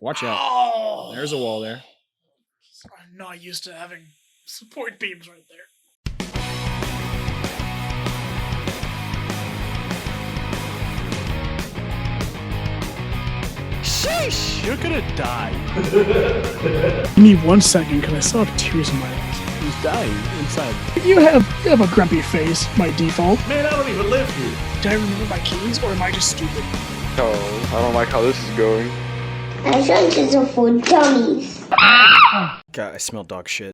Watch out. Oh, There's a wall there. I'm not used to having support beams right there. Sheesh! You're gonna die. Give me 1 second, because I still have tears in my eyes. He's dying inside. You have a grumpy face by default. Man, I don't even live here. Did I remember my keys, or am I just stupid? Oh, I don't like how this is going. I think it's for dummies. God, I smell dog shit.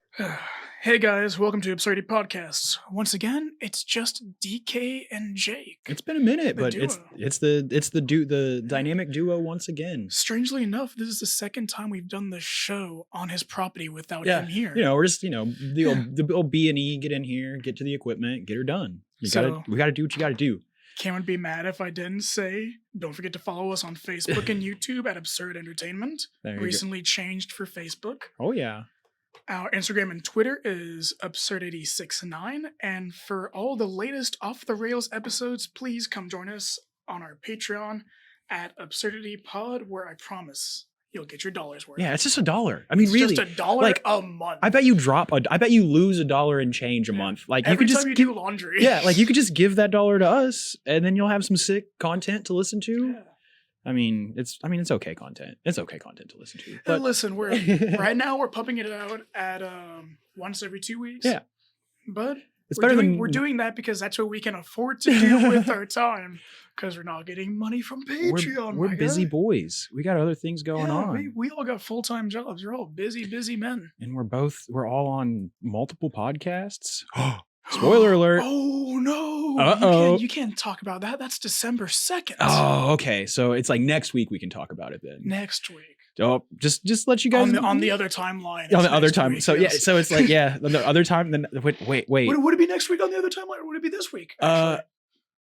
Hey guys, welcome to Absurdity Podcasts. Once again, it's just DK and Jake. It's been a minute, The but duo. it's the dynamic duo once again. Strangely enough, this is the second time we've done the show on his property without Yeah, him here. you know, we're just the old B&E, get in here, get to the equipment, get her done. We gotta do what you gotta do. Cameron would be mad if I didn't say, don't forget to follow us on Facebook and YouTube at Absurd Entertainment. There you go. Recently changed for Facebook. Oh yeah. Our Instagram and Twitter is Absurdity69. And for all the latest Off the Rails episodes, please come join us on our Patreon at Absurdity Pod, where I promise you'll get your dollars worth. Yeah, it's just $1. I mean, It's really, just $1 like, a month. I bet you lose $1 and change a month. Like Every you could just time you give, do laundry. yeah, like you could just give that $1 to us, and then you'll have some sick content to listen to. Yeah. I mean, it's okay content. It's okay content to listen to. And But listen, right now we're pumping it out at once every 2 weeks. Yeah. But it's we're better doing, than we're doing that because that's what we can afford to do with our time. Because we're not getting money from Patreon. We're my busy guy. boys. We got other things going Yeah, on. We all got full-time jobs. We're all busy men. And we're all on multiple podcasts. Spoiler alert. Oh no! Uh-oh. You can't talk about that. That's December 2nd. Oh, okay. So it's like next week we can talk about it then. Next week. Oh, just let you guys On the other timeline. on it's the other next time. week, So yes. yeah, so it's like on the other time. Then wait. Would it be next week on the other timeline, or would it be this week? actually?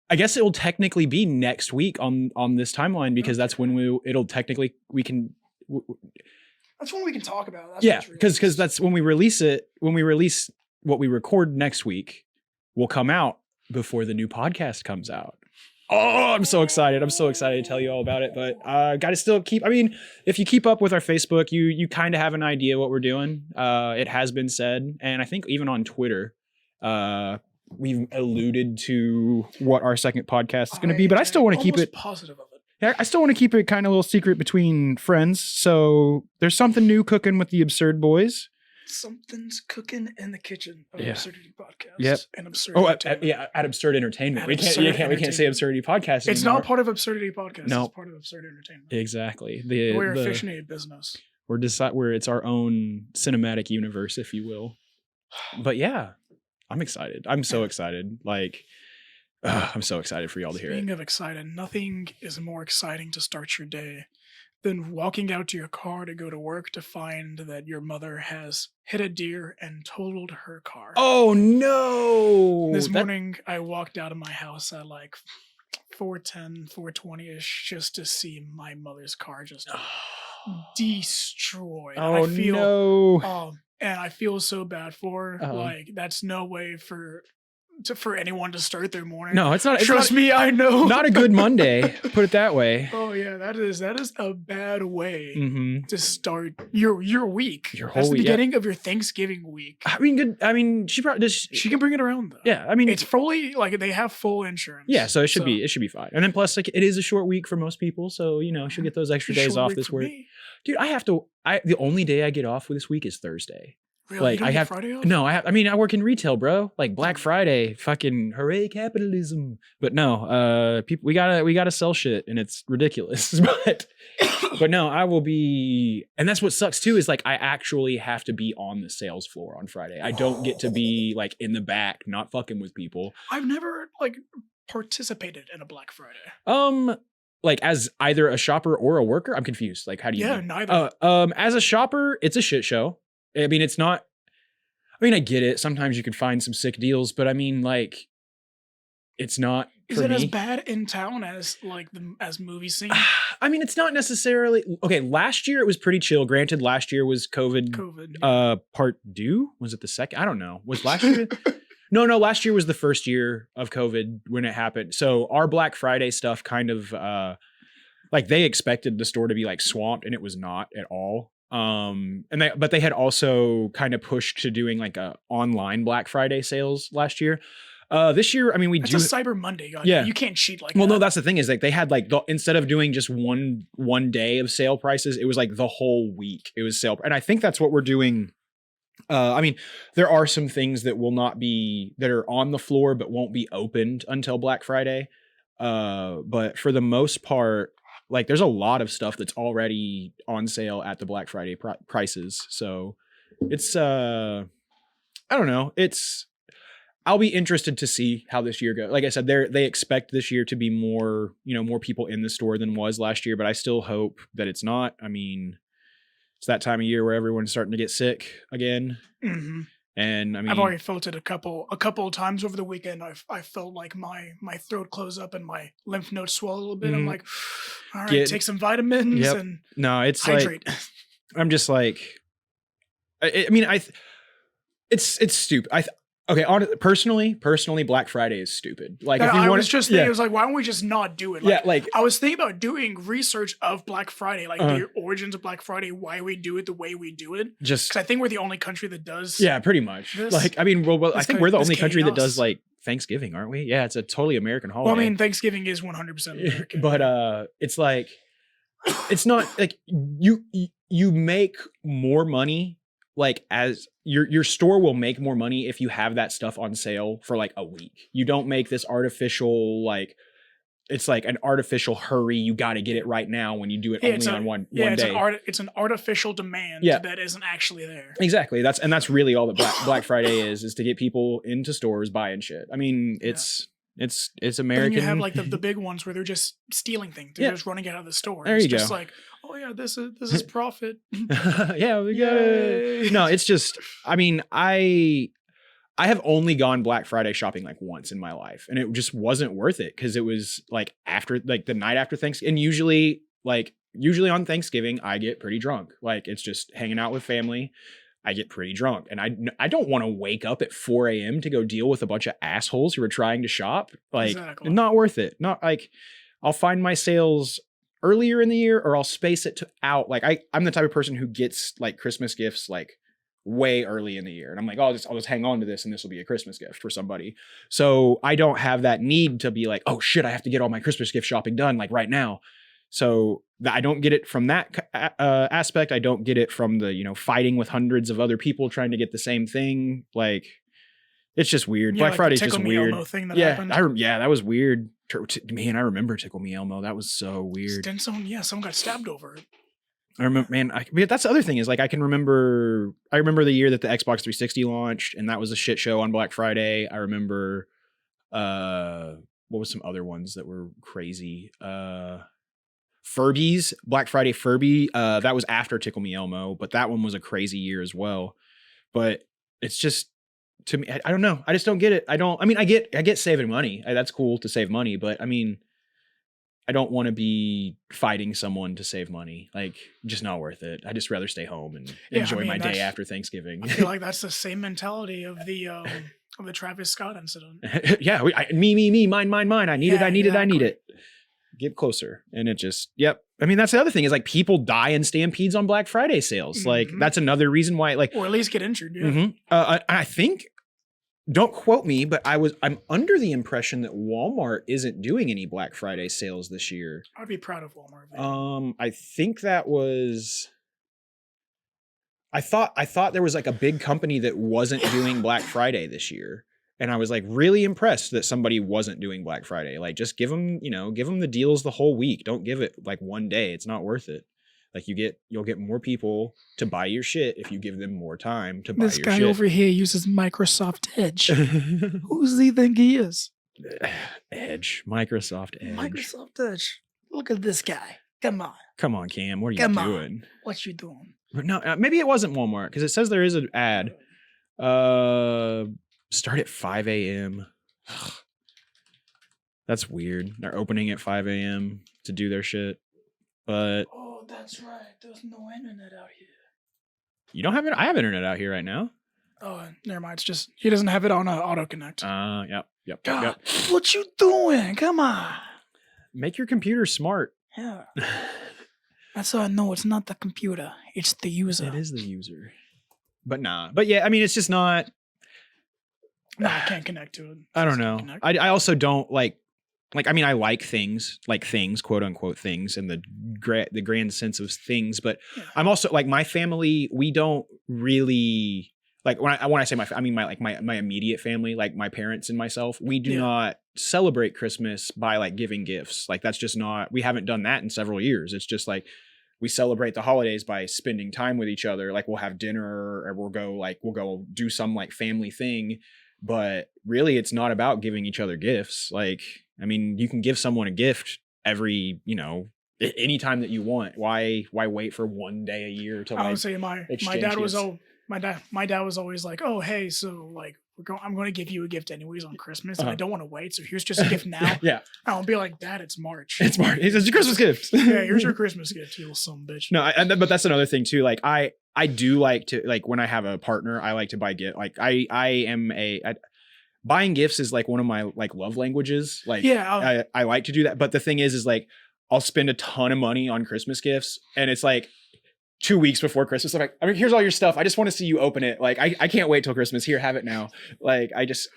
I guess it will technically be next week on this timeline because that's when we can. That's when we can talk about it. That's Yeah, what's because released. that's when we release it. When we release what we record next week, will come out before the new podcast comes out. Oh, I'm so excited! I'm so excited to tell you all about it. But got to still keep. I mean, if you keep up with our Facebook, you kind of have an idea what we're doing. It has been said, and I think even on Twitter, we've alluded to what our second podcast is going to be. But I still want to keep almost it positive of it. Yeah, I still want to keep it kind of a little secret between friends. So there's something new cooking with the Absurd Boys. Something's cooking in the kitchen of Yeah. Absurdity Podcast. Yep. And Absurd Oh, Entertainment. at Absurd Entertainment. At We can't Absurd say Absurdity Podcast It's anymore. not part of Absurdity Podcast. No. It's part of Absurd Entertainment. Exactly. We're officially a business. We're it's our own cinematic universe, if you will. But yeah, I'm excited. I'm so excited. Like, I'm so excited for y'all to hear Speaking it. of excited, nothing is more exciting to start your day than walking out to your car to go to work to find that your mother has hit a deer and totaled her car. Oh no! This morning, I walked out of my house at like 4:10, 4:20ish just to see my mother's car just destroyed. Oh I feel, no! and I feel so bad for her. Uh-huh. Like, that's no way for anyone to start their morning. No, it's not. Trust me, I know. Not a good Monday. Put it that way. Oh yeah, that is a bad way Mm-hmm. to start your week. Your That's whole the week, yeah. beginning of your Thanksgiving week. I mean, good. I mean, she probably does. She can bring it around though. Yeah, I mean, It's fully like they have full insurance. yeah. So it should be fine. And then plus, like, it is a short week for most people, so she'll get those extra days Short off week this for week. me. Dude, the only day I get off this week is Thursday. Really? Like, You don't I get have- Friday off? No, I work in retail, bro. Like Black Friday, fucking hooray capitalism. But no, people, we gotta sell shit, and it's ridiculous. but no, I will be, and that's what sucks too. Is like I actually have to be on the sales floor on Friday. I don't get to be like in the back, not fucking with people. I've never like participated in a Black Friday. Like as either a shopper or a worker. I'm confused. Like, how do you? Yeah, mean? neither. As a shopper, it's a shit show. I mean, it's not. I mean, I get it. Sometimes you can find some sick deals, but I mean, like, it's not. Is for it me. as bad in town as like as movie scene? I mean, it's not necessarily okay. Last year it was pretty chill. Granted, last year was COVID. COVID. Part due? Was it the second? I don't know. Was last year? No. Last year was the first year of COVID when it happened. So our Black Friday stuff kind of like they expected the store to be like swamped, and it was not at all. But they had also kind of pushed to doing like a online Black Friday sales last year. This year, I mean, It's a Cyber Monday. God. Yeah. You can't cheat like Well, that. no, that's the thing is like they had like instead of doing just one day of sale prices, it was like the whole week. It was sale, and I think that's what we're doing. I mean, there are some things that that are on the floor but won't be opened until Black Friday. But for the most part, like there's a lot of stuff that's already on sale at the Black Friday prices. So it's I don't know. I'll be interested to see how this year goes. Like I said, they expect this year to be more people in the store than was last year, but I still hope that it's not. I mean, it's that time of year where everyone's starting to get sick again. Mm-hmm. And I mean, I've already felt it a couple of times over the weekend. I felt like my throat close up and my lymph nodes swell a little bit. I'm like, all right, take some vitamins and no, it's hydrate. like, I'm just like, I mean, it's stupid. Okay, personally, Black Friday is stupid. Like, if you I want, was just thinking, I was like, why don't we just not do it? Like I was thinking about doing research of Black Friday, like the origins of Black Friday, why we do it the way we do it. Just because I think we're the only country that does. Yeah, pretty much. Like, I mean, I think we're the only country that does like Thanksgiving, aren't we? Yeah, it's a totally American holiday. Well, I mean, Thanksgiving is 100% American. But it's like, it's not like you make more money. Like as your store will make more money if you have that stuff on sale for like a week. You don't make this artificial, like it's like an artificial hurry. You got to get it right now when you do it only on one day. It's an artificial demand that isn't actually there. Exactly. That's really all that Black Friday is to get people into stores buying shit. I mean, it's American. And you have like the big ones where they're just stealing things. They're just running out of the store. There it's you just go. Like, oh yeah, this is profit. Yeah, we got it. No, it's just, I mean, I have only gone Black Friday shopping like once in my life, and it just wasn't worth it because it was like after like the night after Thanksgiving, and usually on Thanksgiving I get pretty drunk. Like it's just hanging out with family. I get pretty drunk, and I don't want to wake up at 4 a.m. to go deal with a bunch of assholes who are trying to shop. Like, Not worth it. Not like I'll find my sales earlier in the year, or I'll space it out. Like I'm the type of person who gets like Christmas gifts like way early in the year, and I'm like, I'll just hang on to this, and this will be a Christmas gift for somebody. So I don't have that need to be like, oh shit, I have to get all my Christmas gift shopping done like right now. So I don't get it from that aspect. I don't get it from the, fighting with hundreds of other people trying to get the same thing. Like, it's just weird. Yeah, Black like Friday's the just Tickle Me weird. Elmo thing that happened. That was weird. Man, I remember Tickle Me Elmo. That was so weird. Then someone got stabbed over it. I remember, man. But that's the other thing is like I remember the year that the Xbox 360 launched, and that was a shit show on Black Friday. I remember, what was some other ones that were crazy? Furbies, Black Friday Furby. That was after Tickle Me Elmo, but that one was a crazy year as well. But it's just, to me, I don't know. I just don't get it. I get saving money. That's cool to save money, but I mean, I don't want to be fighting someone to save money. Like, just not worth it. I just rather stay home and enjoy my day after Thanksgiving. I feel like that's the same mentality of the Travis Scott incident. Yeah, me, mine. I need it. Get closer. And it just, yep. I mean, that's the other thing is like people die in stampedes on Black Friday sales. Mm-hmm. Like that's another reason why, like, or at least get injured. Yeah. Mm-hmm. I think, don't quote me, but I'm under the impression that Walmart isn't doing any Black Friday sales this year. I'd be proud of Walmart. I think that was, I thought there was like a big company that wasn't doing Black Friday this year. And I was like really impressed that somebody wasn't doing Black Friday. Like just give them the deals the whole week. Don't give it like one day. It's not worth it. Like you'll get more people to buy your shit if you give them more time to buy your shit. This guy over here uses Microsoft Edge. Who does he think he is? Microsoft Edge. Microsoft Edge. Look at this guy. Come on, Cam. What are you doing? What you doing? No, maybe it wasn't Walmart because it says there is an ad. Start at 5 a.m. That's weird. They're opening at 5 a.m. to do their shit. But oh, that's right. There's no internet out here. You don't have it? I have internet out here right now. Oh, never mind. It's just he doesn't have it on Auto Connect. Yep. God, what you doing? Come on. Make your computer smart. Yeah. That's how I know it's not the computer. It's the user. It is the user. But nah. But yeah, I mean, it's just not. No, I can't connect to it. I don't Just know. can't connect. I also don't like. I mean, I like things, quote unquote things, in the grand sense of things. But Yeah. I'm also like, my family. We don't really like when I say I mean my immediate family, like my parents and myself. We do Yeah. not celebrate Christmas by like giving gifts. Like that's just not. We haven't done that in several years. It's just like we celebrate the holidays by spending time with each other. Like we'll have dinner or we'll go do some like family thing. But really, it's not about giving each other gifts. Like, I mean, you can give someone a gift every, any time that you want. Why wait for one day a year to I like would say my exchange dad was gifts? my dad was always like, oh hey, so like I'm going to give you a gift anyways on Christmas, and I don't want to wait, so here's just a gift now. Yeah, I'll be like, Dad, it's March. it's March. It's your Christmas gift. Yeah, here's your Christmas gift, you little son of a bitch. No, but that's another thing too. Like I do like to, like, when I have a partner, I like to buy gift. Like buying gifts is like one of my like love languages. Like Yeah, I like to do that. But the thing is like I'll spend a ton of money on Christmas gifts, and it's like 2 weeks before Christmas. I'm like, I mean, here's all your stuff. I just want to see you open it. Like, I can't wait till Christmas. Here, have it now. Like,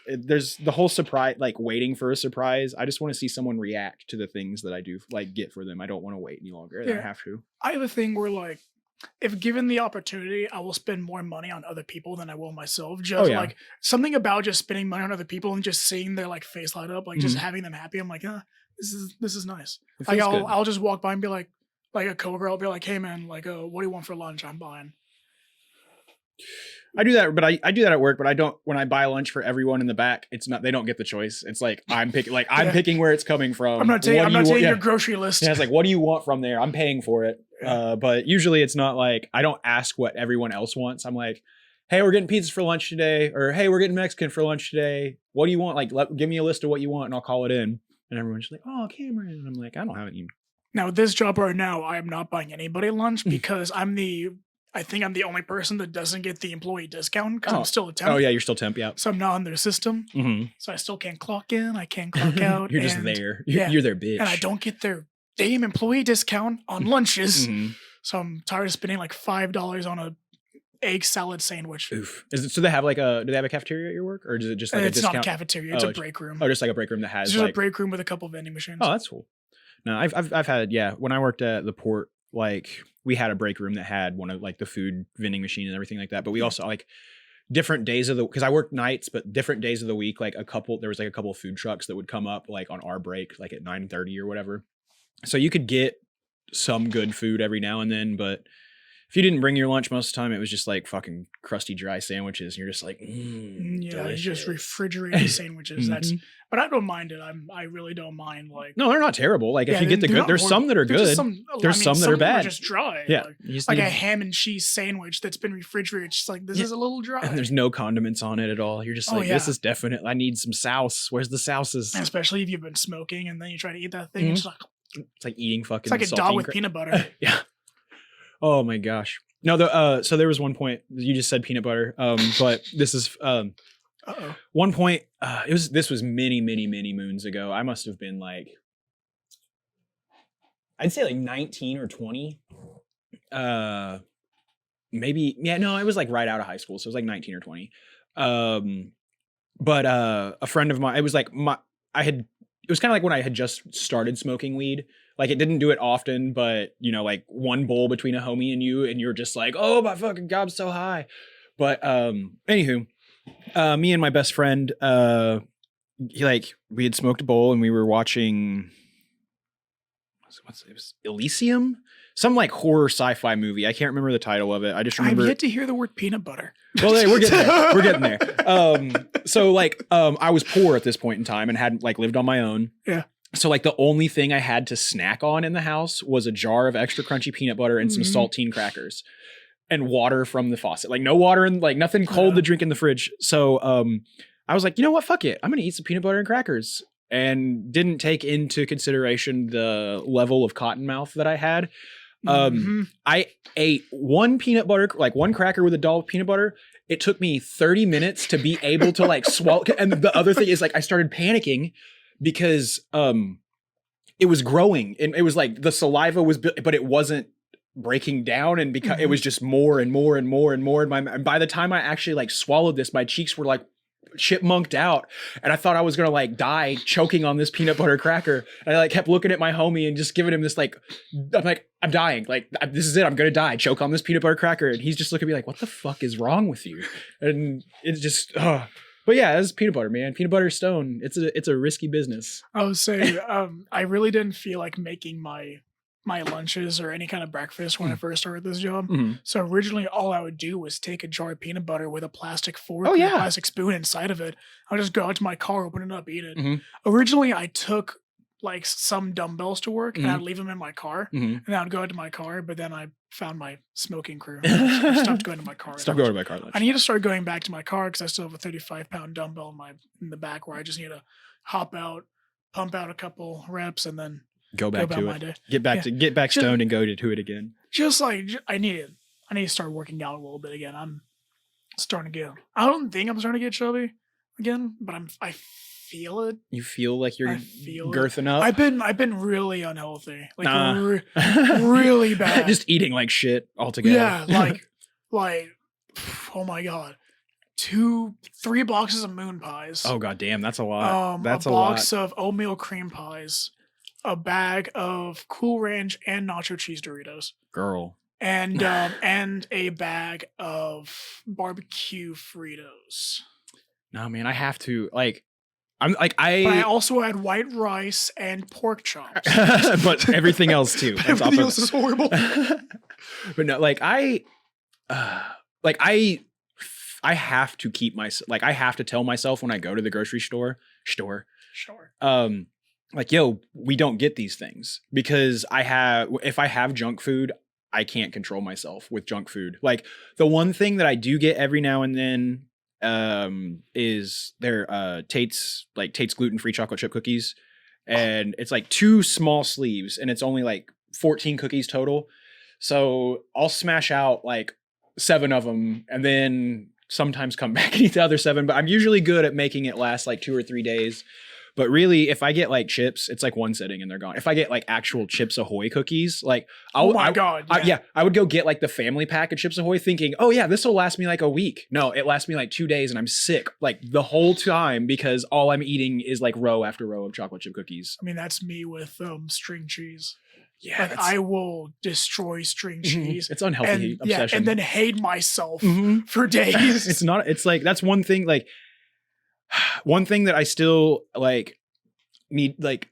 there's the whole surprise, like waiting for a surprise. I just want to see someone react to the things that I do, like get for them. I don't want to wait any longer than I Yeah. have to. I have a thing where like, if given the opportunity, I will spend more money on other people than I will myself. Just yeah. like something about just spending money on other people and just seeing their like face light up, like just Mhm. having them happy. I'm like, this is nice. It Like feels good. I'll just walk by and be like a coworker, I'll be like, hey man, like what do you want for lunch? I'm buying. I do that, but I do that at work, but I don't, when I buy lunch for everyone in the back, it's not, they don't get the choice. It's like, I'm picking Yeah. picking where it's coming from. I'm not taking What do you want- your grocery list. Yeah, it's like, what do you want from there? I'm paying for it. But usually it's not like, I don't ask what everyone else wants. I'm like, hey, we're getting pizza for lunch today. Or, hey, we're getting Mexican for lunch today. What do you want? Like, give me a list of what you want and I'll call it in. And everyone's just like, oh, Cameron. And I'm like, I don't have any. Now, with this job right now, I am not buying anybody lunch Mm. because I think I'm the only person that doesn't get the employee discount because Oh. I'm still a temp. Oh, yeah, you're still temp. Yeah. So I'm not on their system. Mm-hmm. So I still can't clock in. I can't clock out. You're just and- there. yeah. You're their bitch. And I don't get their damn employee discount on lunches. Mhm. So I'm tired of spending like $5 on a egg salad sandwich. Oof. Do they have like do they have a cafeteria at your work, or is it just like a It's not discount? a cafeteria. It's Oh, a break room. Oh, just like a break room that It's has just like. a break room with a couple vending machines. Oh, that's cool. No, I've had, yeah. When I worked at the port, like we had a break room that had one of like the food vending machine and everything like that. But we also like different days of because I worked nights, but different days of the week, like there was like a couple of food trucks that would come up like on our break, like at 9:30 or whatever. So you could get some good food every now and then, but if you didn't bring your lunch most of the time, it was just like fucking crusty, dry sandwiches. And you're just like, Yeah, it's just delicious. refrigerated sandwiches. That's, Mhm. but I don't mind it. I really don't mind. Like, No, they're not terrible. Like if yeah, you get the they're good, not there's some that are they're just good. There's some that are of them bad. just dry. Yeah. Like, You just like need- a ham and cheese sandwich that's been refrigerated. It's just like, this Yeah. is a little dry. and there's no condiments on it at all. You're just Oh, like, this yeah. is definite. I need some sauce. Where's the sauces? And especially if you've been smoking and then you try to eat that thing. It's It's like eating fucking. like a dog saltine with cra- peanut butter. Yeah. Oh my gosh. No, so there was one point you just said peanut butter. But this is Uh-oh. one point. This was many moons ago. I must have been like, I'd say like 19 or 20. Maybe, yeah, no, it was like right out of high school, so it was like 19 or 20. But a friend of mine, it was like it was kind of like when I had just started smoking weed. Like it didn't do it often, but like one bowl between a homie and you're just like, oh my fucking God, I'm so high. But anywho, me and my best friend, we had smoked a bowl and we were watching it was Elysium, some like horror sci-fi movie. I can't remember the title of it. I just I've remember. yet to hear the word peanut butter. Well, hey, we're getting there. We're getting there. So I was poor at this point in time and hadn't like lived on my own. Yeah. So like the only thing I had to snack on in the house was a jar of extra crunchy peanut butter and some Mhm. saltine crackers and water from the faucet. Like no water and like nothing cold Yeah. to drink in the fridge. So I was like, you know what? Fuck it. I'm gonna eat some peanut butter and crackers. And didn't take into consideration the level of cottonmouth that I had. Mhm. I ate one cracker with a dollop of peanut butter. It took me 30 minutes to be able to like swallow. And the other thing is like I started panicking because it was growing, and it was like the saliva was, but it wasn't breaking down, and because it was just more and more and more and more. And by the time I actually like swallowed this, my cheeks were like chipmunked out, and I thought I was gonna like die choking on this peanut butter cracker. And I like kept looking at my homie and just giving him this like, I'm like, I'm dying, like this is it, I'm gonna die, choke on this peanut butter cracker. And he's just looking at me like, what the fuck is wrong with you? And it's just but yeah, it's peanut butter, man. Peanut butter stone, it's a risky business. I would say I really didn't feel like making my lunches or any kind of breakfast when I first started this job. So originally all I would do was take a jar of peanut butter with a plastic fork and a plastic spoon inside of it. I would just go out to my car, open it up, eat it. Originally I took like some dumbbells to work and I'd leave them in my car and then I'd go out to my car, but then I found my smoking crew. I stopped going to my car. Stop going to my car. I need to start going back to my car because I still have a 35-pound dumbbell in the back where I just need to hop out, pump out a couple reps, and then go back about to my it. day. Get back stoned and go to it again. Just like I need to start working out a little bit again. I'm starting to get. I don't think I'm starting to get chubby again, but I feel it. You feel like you're girthing up. I've been really unhealthy, like really bad. Just eating like shit altogether. Yeah, like oh my god, 3 boxes of moon pies. Oh god damn, that's a lot. That's a box of oatmeal cream pies, a bag of Cool Ranch and nacho cheese Doritos, girl, and a bag of barbecue Fritos. No man, I have to like. But I also had white rice and pork chops. But everything else too. Everything else is horrible. But no, like I have to keep myself, like I have to tell myself when I go to the grocery store, Sure. Like, yo, we don't get these things because if I have junk food, I can't control myself with junk food. Like the one thing that I do get every now and then is their Tate's gluten-free chocolate chip cookies, and it's like 2 small sleeves and it's only like 14 cookies total. So I'll smash out like 7 of them and then sometimes come back and eat the other 7, but I'm usually good at making it last like 2 or 3 days. But really, if I get like chips, it's like one sitting and they're gone. If I get like actual Chips Ahoy cookies, like I would go get like the family pack of Chips Ahoy thinking, oh yeah, this will last me like a week. No, it lasts me like 2 days and I'm sick like the whole time because all I'm eating is like row after row of chocolate chip cookies. I mean, that's me with string cheese. Yeah, like I will destroy string cheese. It's unhealthy obsession. And then hate myself for days. It's like that's one thing like. One thing that I still like need, like,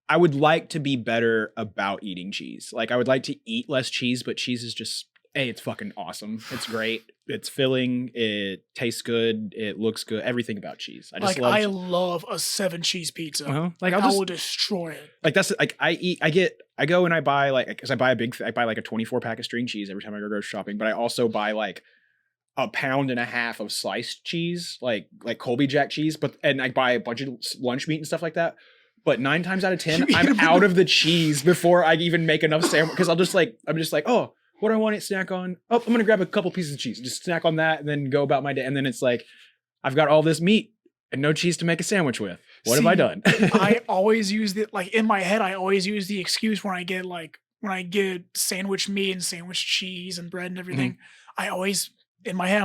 I would like to be better about eating cheese. Like, I would like to eat less cheese, but cheese is just, it's fucking awesome. It's great. It's filling. It tastes good. It looks good. Everything about cheese. I love a 7 cheese pizza. Like I will destroy it. Like that's like I go and I buy like, because I buy like a 24 pack of string cheese every time I go grocery shopping, but I also buy like 1.5 pounds of sliced cheese, like Colby Jack cheese, and I buy a bunch of lunch meat and stuff like that. But 9 times out of 10, I'm out of the cheese before I even make enough sandwich because I'm just like, oh, what do I want to snack on? Oh, I'm gonna grab a couple pieces of cheese, just snack on that, and then go about my day. And then it's like, I've got all this meat and no cheese to make a sandwich with. What have I done? I always use in my head. I always use the excuse when I get sandwich meat and sandwich cheese and bread and everything. I always. In my head,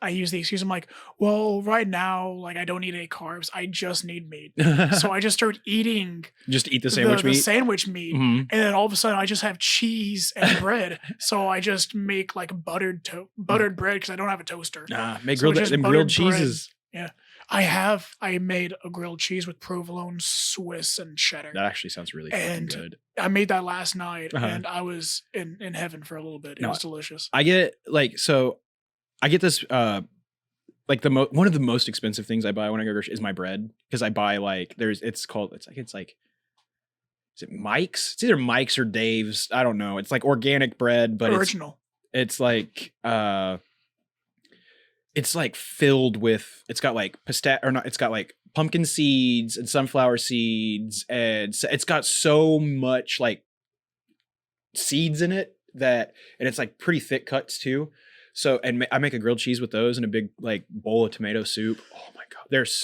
I use the excuse. I'm like, well, right now, like I don't need any carbs. I just need meat. So I just start eating. Just eat the sandwich meat. The sandwich meat, and then all of a sudden, I just have cheese and bread. So I just make like buttered bread because I don't have a toaster. Make grilled cheeses. Bread. Yeah, I made a grilled cheese with provolone, Swiss, and cheddar. That actually sounds really fucking good. I made that last night, and I was in heaven for a little bit. It was delicious. I get this like one of the most expensive things I buy when I go grocery is my bread, because I buy like is it Mike's? It's either Mike's or Dave's. I don't know. It's like organic bread, but original. It's like filled with, it's got like it's got like pumpkin seeds and sunflower seeds, and it's got so much like seeds in it and it's like pretty thick cuts too. So, and I make a grilled cheese with those and a big like bowl of tomato soup. Oh my God. There's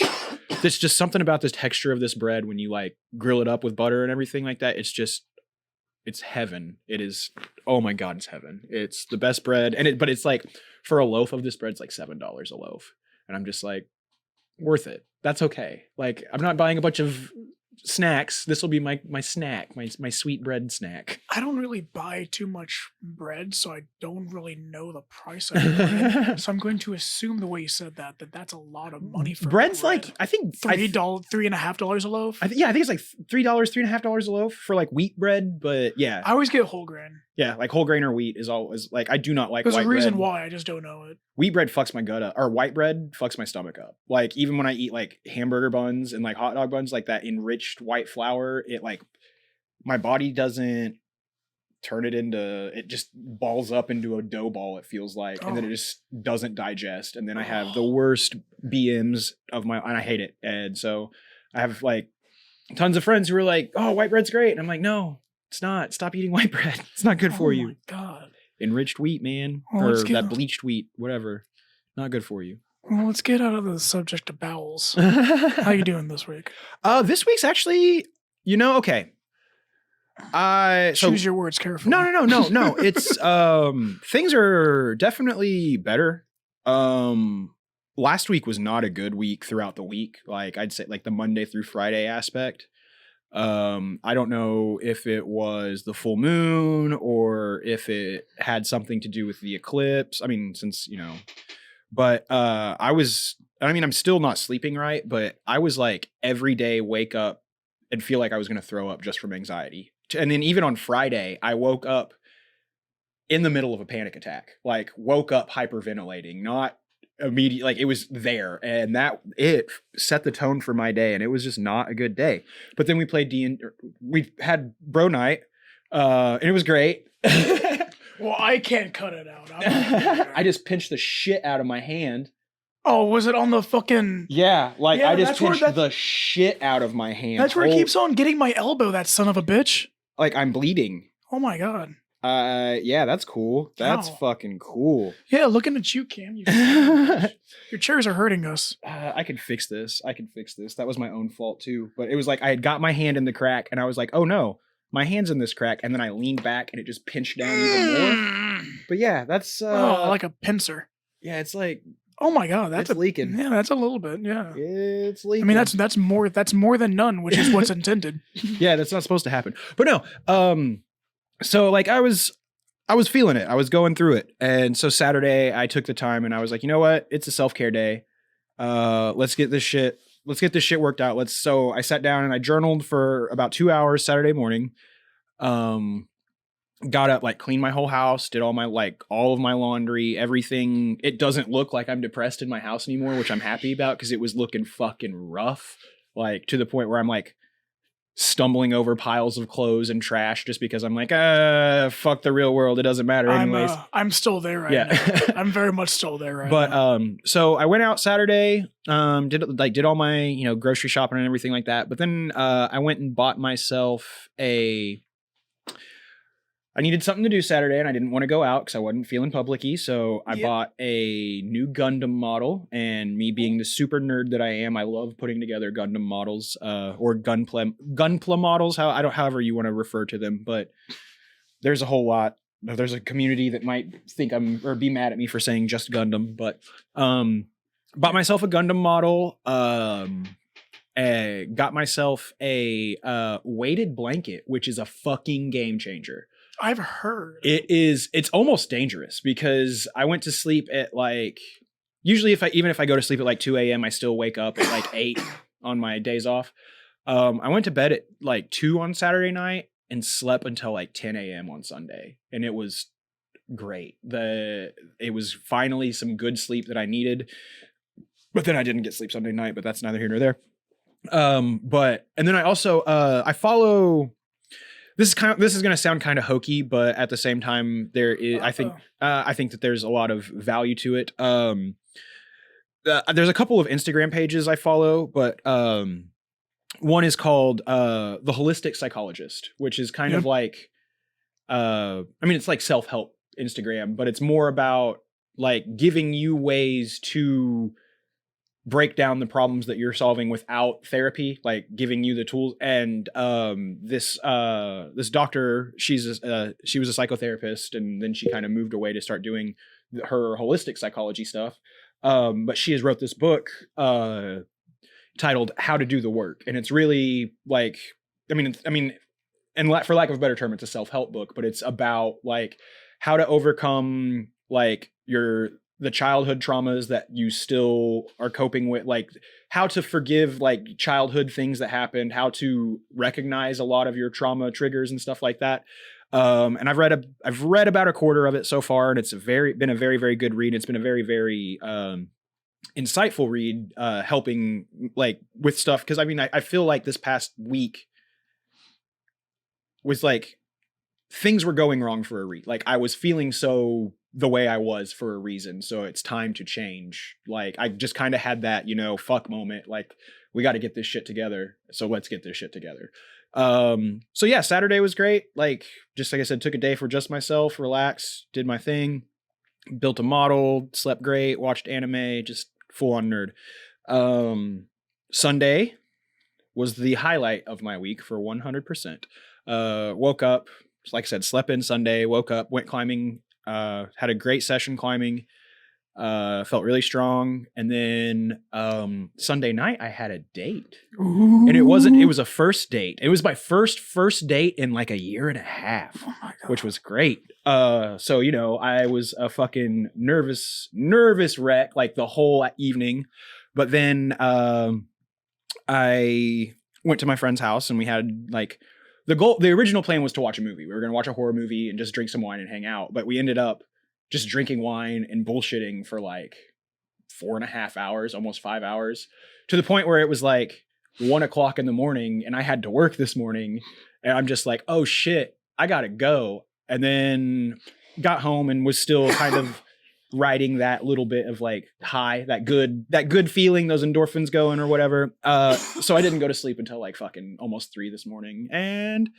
just something about this texture of this bread when you like grill it up with butter and everything like that. It's heaven. It is. Oh my God, it's heaven. It's the best bread. But it's like for a loaf of this bread, it's like $7 a loaf. And I'm just like, worth it. That's okay. Like I'm not buying a bunch of snacks. This will be my snack, my sweet bread snack. I don't really buy too much bread, so I don't really know the price of bread. So I'm going to assume the way you said that's a lot of money for Bread's bread. like I think $3.50 a loaf. I think it's like $3.50 a loaf for like wheat bread, but yeah. I always get whole grain. Yeah, like whole grain or wheat is always like I do not like There's white a reason bread. why, I just don't know it. Wheat bread fucks my gut up, or white bread fucks my stomach up. Like even when I eat like hamburger buns and like hot dog buns, like that enriched white flour, it like my body doesn't turn it into, it just balls up into a dough ball, it feels like, and then it just doesn't digest, and then I have the worst BMs of my, and I hate it. And so I have like tons of friends who are like, "Oh, white bread's great," and I'm like, "No, it's not. Stop eating white bread. It's not good for you." Oh my God. Enriched wheat, man, Well, or that bleached wheat, whatever. Not good for you. Well, let's get out of the subject of bowels. How you doing this week? This week's actually, okay. Choose your words carefully. No. It's things are definitely better. Last week was not a good week throughout the week. Like I'd say like the Monday through Friday aspect. I don't know if it was the full moon or if it had something to do with the eclipse. I mean, since, but I'm still not sleeping right, but I was like every day wake up and feel like I was going to throw up just from anxiety. And then even on Friday, I woke up in the middle of a panic attack, like woke up hyperventilating, not immediate, like it was there, and that it set the tone for my day, and it was just not a good day. But then we played we had bro night, and it was great. Well, I can't cut it out. I just pinched the shit out of my hand. Oh, was it on the fucking? Yeah, like Yeah, I just that's where pinched the shit out of my hand. That's where it keeps on getting my elbow. That son of a bitch. Like I'm bleeding. Oh my God. Yeah, that's cool. That's Ow. fucking cool. Yeah, looking at you, Cam. Your chairs are hurting us. I can fix this. That was my own fault too. But it was like I had got my hand in the crack, and I was like, "Oh no, my hand's in this crack." And then I leaned back, and it just pinched down even more. But yeah, that's like a pincer. Yeah, it's like, oh my God, that's it's leaking. Yeah, that's a little bit. Yeah, it's leaking. I mean, that's more than none, which is what's intended. Yeah, that's not supposed to happen. But no, so like I was feeling it. I was going through it. And so Saturday I took the time and I was like, you know what? It's a self-care day. Let's get this shit worked out. So I sat down and I journaled for about 2 hours Saturday morning. Got up, like cleaned my whole house, did all of my laundry, everything. It doesn't look like I'm depressed in my house anymore, which I'm happy about because it was looking fucking rough. Like to the point where I'm like stumbling over piles of clothes and trash just because I'm like, fuck the real world. It doesn't matter anyways. I'm still there right now. I'm very much still there right now. But so I went out Saturday, did all my, grocery shopping and everything like that. But then I went and bought myself I needed something to do Saturday and I didn't want to go out because I wasn't feeling public-y. So I bought a new Gundam model, and me being the super nerd that I am, I love putting together Gundam models, or Gunpla models, however you want to refer to them. But there's a whole lot. There's a community that might think or be mad at me for saying just Gundam, but bought myself a Gundam model, got myself a weighted blanket, which is a fucking game changer. I've heard. It's almost dangerous because I went to sleep at like, usually even if I go to sleep at like 2 a.m., I still wake up at like 8 on my days off. I went to bed at like 2 on Saturday night and slept until like 10 a.m. on Sunday. And it was great. It was finally some good sleep that I needed, but then I didn't get sleep Sunday night, but that's neither here nor there. And then I also, I follow, this is going to sound kind of hokey, but at the same time, there is, I think that there's a lot of value to it. There's a couple of Instagram pages I follow, but, one is called, The Holistic Psychologist, which is kind of like, it's like self-help Instagram, but it's more about like giving you ways to break down the problems that you're solving without therapy, like giving you the tools. And this doctor, she was a psychotherapist, and then she kind of moved away to start doing her holistic psychology stuff. But she has wrote this book titled How to Do the Work, and it's really like, I mean, and for lack of a better term, it's a self-help book, but it's about like how to overcome like the childhood traumas that you still are coping with, like how to forgive like childhood things that happened, how to recognize a lot of your trauma triggers and stuff like that. And I've read about a quarter of it so far, and it's been a very, very good read. It's been a very, very insightful read, helping like with stuff. Cause I mean, I feel like this past week was like things were going wrong for a reason. Like I was feeling so the way I was for a reason. So it's time to change. Like I just kind of had that, fuck moment. Like we got to get this shit together. So let's get this shit together. So yeah, Saturday was great. Like, just like I said, took a day for just myself, relaxed, did my thing, built a model, slept great, watched anime, just full on nerd. Sunday was the highlight of my week for 100%. Woke up, like I said, slept in Sunday, woke up, went climbing, had a great session climbing, felt really strong. And then Sunday night I had a date. Ooh. And it was a first date. It was my first date in like a year and a half, Oh my God. which was great. So I was a fucking nervous wreck like the whole evening. But then I went to my friend's house, and we had like the original plan was to watch a movie. We were going to watch a horror movie and just drink some wine and hang out. But we ended up just drinking wine and bullshitting for like 4.5 hours, almost 5 hours, to the point where it was like 1 o'clock in the morning, and I had to work this morning, and I'm just like, oh shit, I gotta go. And then got home and was still kind of riding that little bit of like high, that good feeling, those endorphins going or whatever. So I didn't go to sleep until like fucking almost 3 this morning, and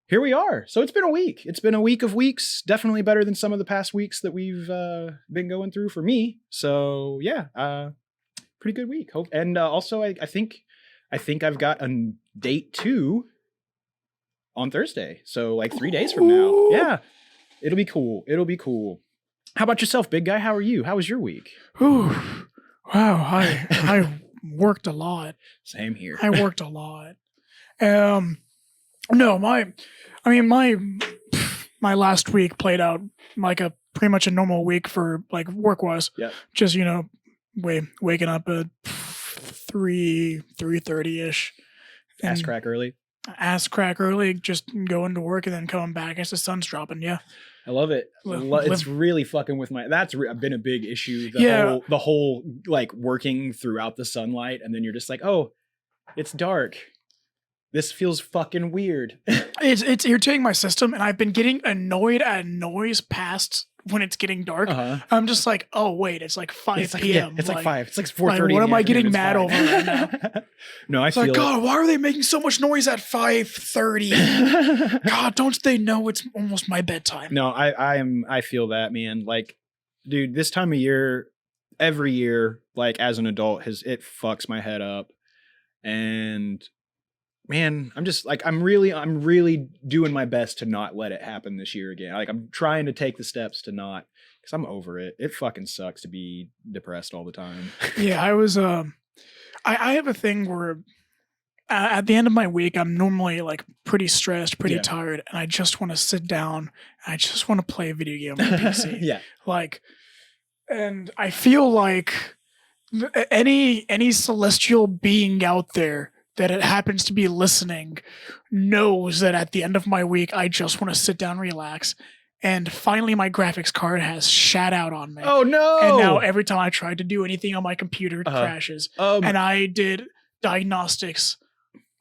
here we are. So it's been a week. It's been a week of weeks. Definitely better than some of the past weeks that we've been going through for me. So yeah, pretty good week. Hope. And also, I think I've got a date 2 on Thursday. So like 3 days from now. Ooh. Yeah, it'll be cool. How about yourself, big guy? How are you? How was your week? Ooh. Wow. I worked a lot. Same here. I worked a lot. No, my last week played out like pretty much a normal week for like work wise. Yeah. Just, waking up at 3:30 ish. Ass crack early. Ass crack early, just going to work and then coming back as the sun's dropping. Yeah. I love it. It's really fucking with my. That's been a big issue. The whole like working throughout the sunlight, and then you're just like, oh, it's dark. This feels fucking weird. It's irritating my system, and I've been getting annoyed at noise past when it's getting dark. Uh-huh. I'm just like, oh wait, it's like 5 p.m. It's like 5. It's like 4:30. Like, what am I getting mad over right now? No, I It's feel like, God, why are they making so much noise at 5:30? God, don't they know it's almost my bedtime? No, I feel that, man. Like, dude, this time of year, every year, like as an adult, it fucks my head up. And man, I'm just like, I'm really doing my best to not let it happen this year again. Like, I'm trying to take the steps to not, because I'm over it. It fucking sucks to be depressed all the time. Yeah, I was, I have a thing where at the end of my week, I'm normally like pretty stressed, pretty tired, and I just want to sit down. And I just want to play a video game on my PC. Yeah. Like, and I feel like any celestial being out there that it happens to be listening knows that at the end of my week, I just want to sit down, relax. And finally, my graphics card has shat out on me. Oh no! And now every time I try to do anything on my computer, it crashes. And I did diagnostics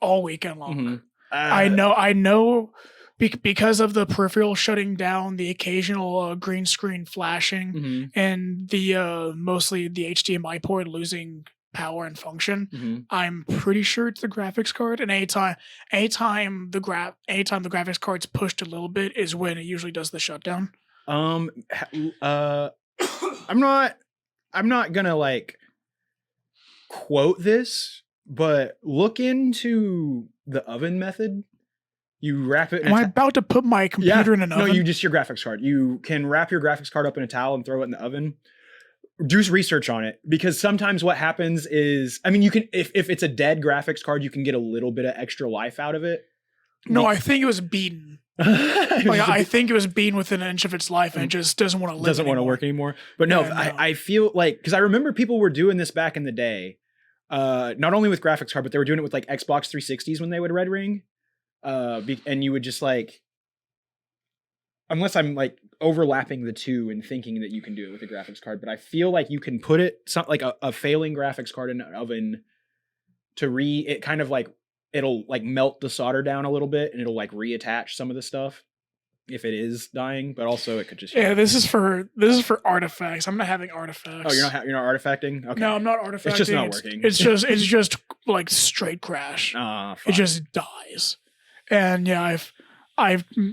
all weekend long. Mm-hmm. I know because of the peripheral shutting down, the occasional green screen flashing, mm-hmm. and the mostly the HDMI port losing power and function. Mm-hmm. I'm pretty sure it's the graphics card. And anytime the graphics card's pushed a little bit is when it usually does the shutdown. I'm not gonna like quote this, but look into the oven method. You wrap it in Am I about to put my computer in an oven? No, you just your graphics card. You can wrap your graphics card up in a towel and throw it in the oven. Do research on it, because sometimes what happens is, I mean, you can, if it's a dead graphics card, you can get a little bit of extra life out of it. No, I think it was beaten. Like, I think it was beaten within an inch of its life, and it just doesn't want to live. Doesn't want to work anymore. But no, Yeah, I feel like, because I remember people were doing this back in the day, not only with graphics card, but they were doing it with like Xbox 360s when they would red ring. And you would just like, unless I'm like overlapping the two and thinking that you can do it with a graphics card, but I feel like you can put it like a failing graphics card in an oven to it kind of like, it'll like melt the solder down a little bit and it'll like reattach some of the stuff if it is dying, but also it could just. Yeah, this is for artifacts. I'm not having artifacts. Oh, you're not artifacting? Okay. No, I'm not artifacting. It's just not working. It's just like straight crash. It just dies. And yeah,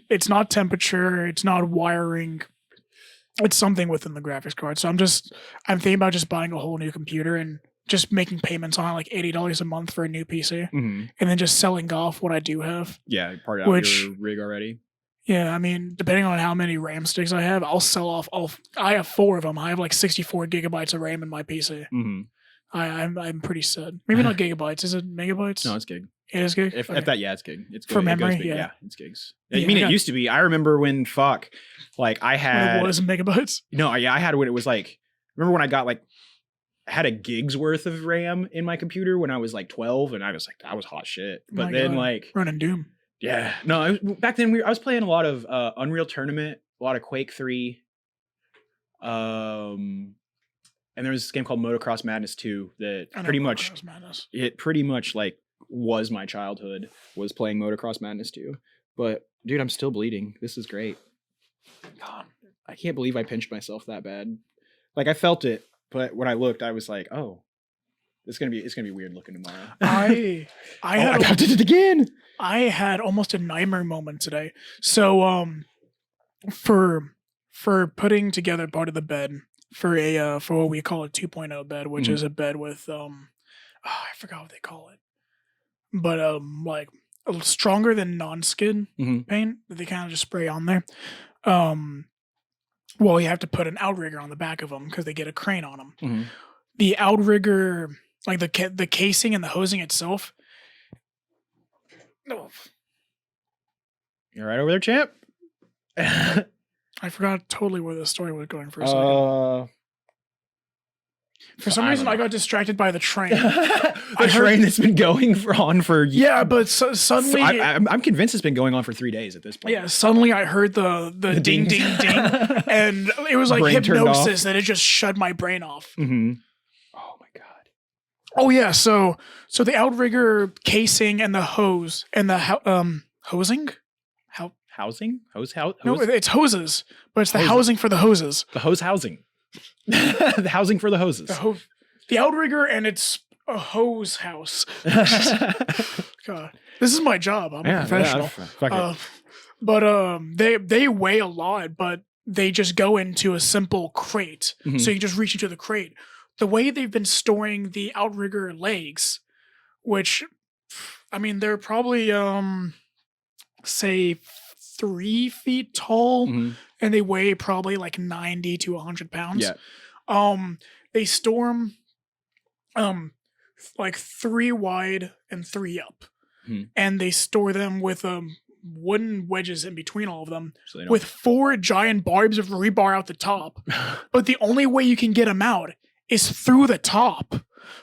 it's not temperature, it's not wiring, it's something within the graphics card. So I'm thinking about just buying a whole new computer and just making payments on like $80 a month for a new PC, and then just selling off what I do have. Yeah, part out your rig already. Yeah, I mean, depending on how many RAM sticks I have, I'll sell off I have 4 of them. I have like 64 gigabytes of RAM in my PC. I'm pretty set. Maybe not gigabytes. Is it megabytes? No, it's gig. It is gig? If that, yeah, it's gig. It's good. For memory, it's gigs. Yeah, I mean, it used to be. I remember when like I had. When it was megabytes? No, yeah, I had when it was like. Remember when I got like, had a gig's worth of RAM in my computer when I was like 12, and I was like, that was hot shit. But My then God. like Running Doom. Yeah, no, back then I was playing a lot of Unreal Tournament, a lot of Quake 3, and there was this game called Motocross Madness 2 that pretty much like was my childhood, was playing Motocross Madness 2. But dude, I'm still bleeding. This is great. God, I can't believe I pinched myself that bad. Like I felt it, but when I looked, I was like, oh. It's gonna be weird looking tomorrow. I did it again. I had almost a nightmare moment today. So for putting together part of the bed for what we call a 2.0 bed, which is a bed with I forgot what they call it, but like a little stronger than non-skid paint that they kind of just spray on there. Well, you have to put an outrigger on the back of them because they get a crane on them. The outrigger, like the casing and the hosing itself. No, you're right over there, champ. I forgot totally where the story was going for a second. For some reason, I got distracted by the train. The train that's been going on for years. Yeah, but suddenly I'm convinced it's been going on for 3 days at this point. Yeah, suddenly I heard the ding ding ding, and it was like hypnosis, and it just shut my brain off. Oh my god. Oh yeah, so the outrigger casing and the hose and the hosing. Housing? Hose? No, it's hoses, but it's the housing for the hoses. The hose housing. The housing for the hoses. The outrigger, and it's a hose house. God, this is my job. I'm a professional. But they weigh a lot, but they just go into a simple crate. So you just reach into the crate. The way they've been storing the outrigger legs, which, I mean, they're probably say 3 feet tall, and they weigh probably like 90 to 100 pounds. Yeah. They store them like 3 wide and 3 up, and they store them with wooden wedges in between all of them, with 4 giant barbs of rebar out the top. But the only way you can get them out is through the top.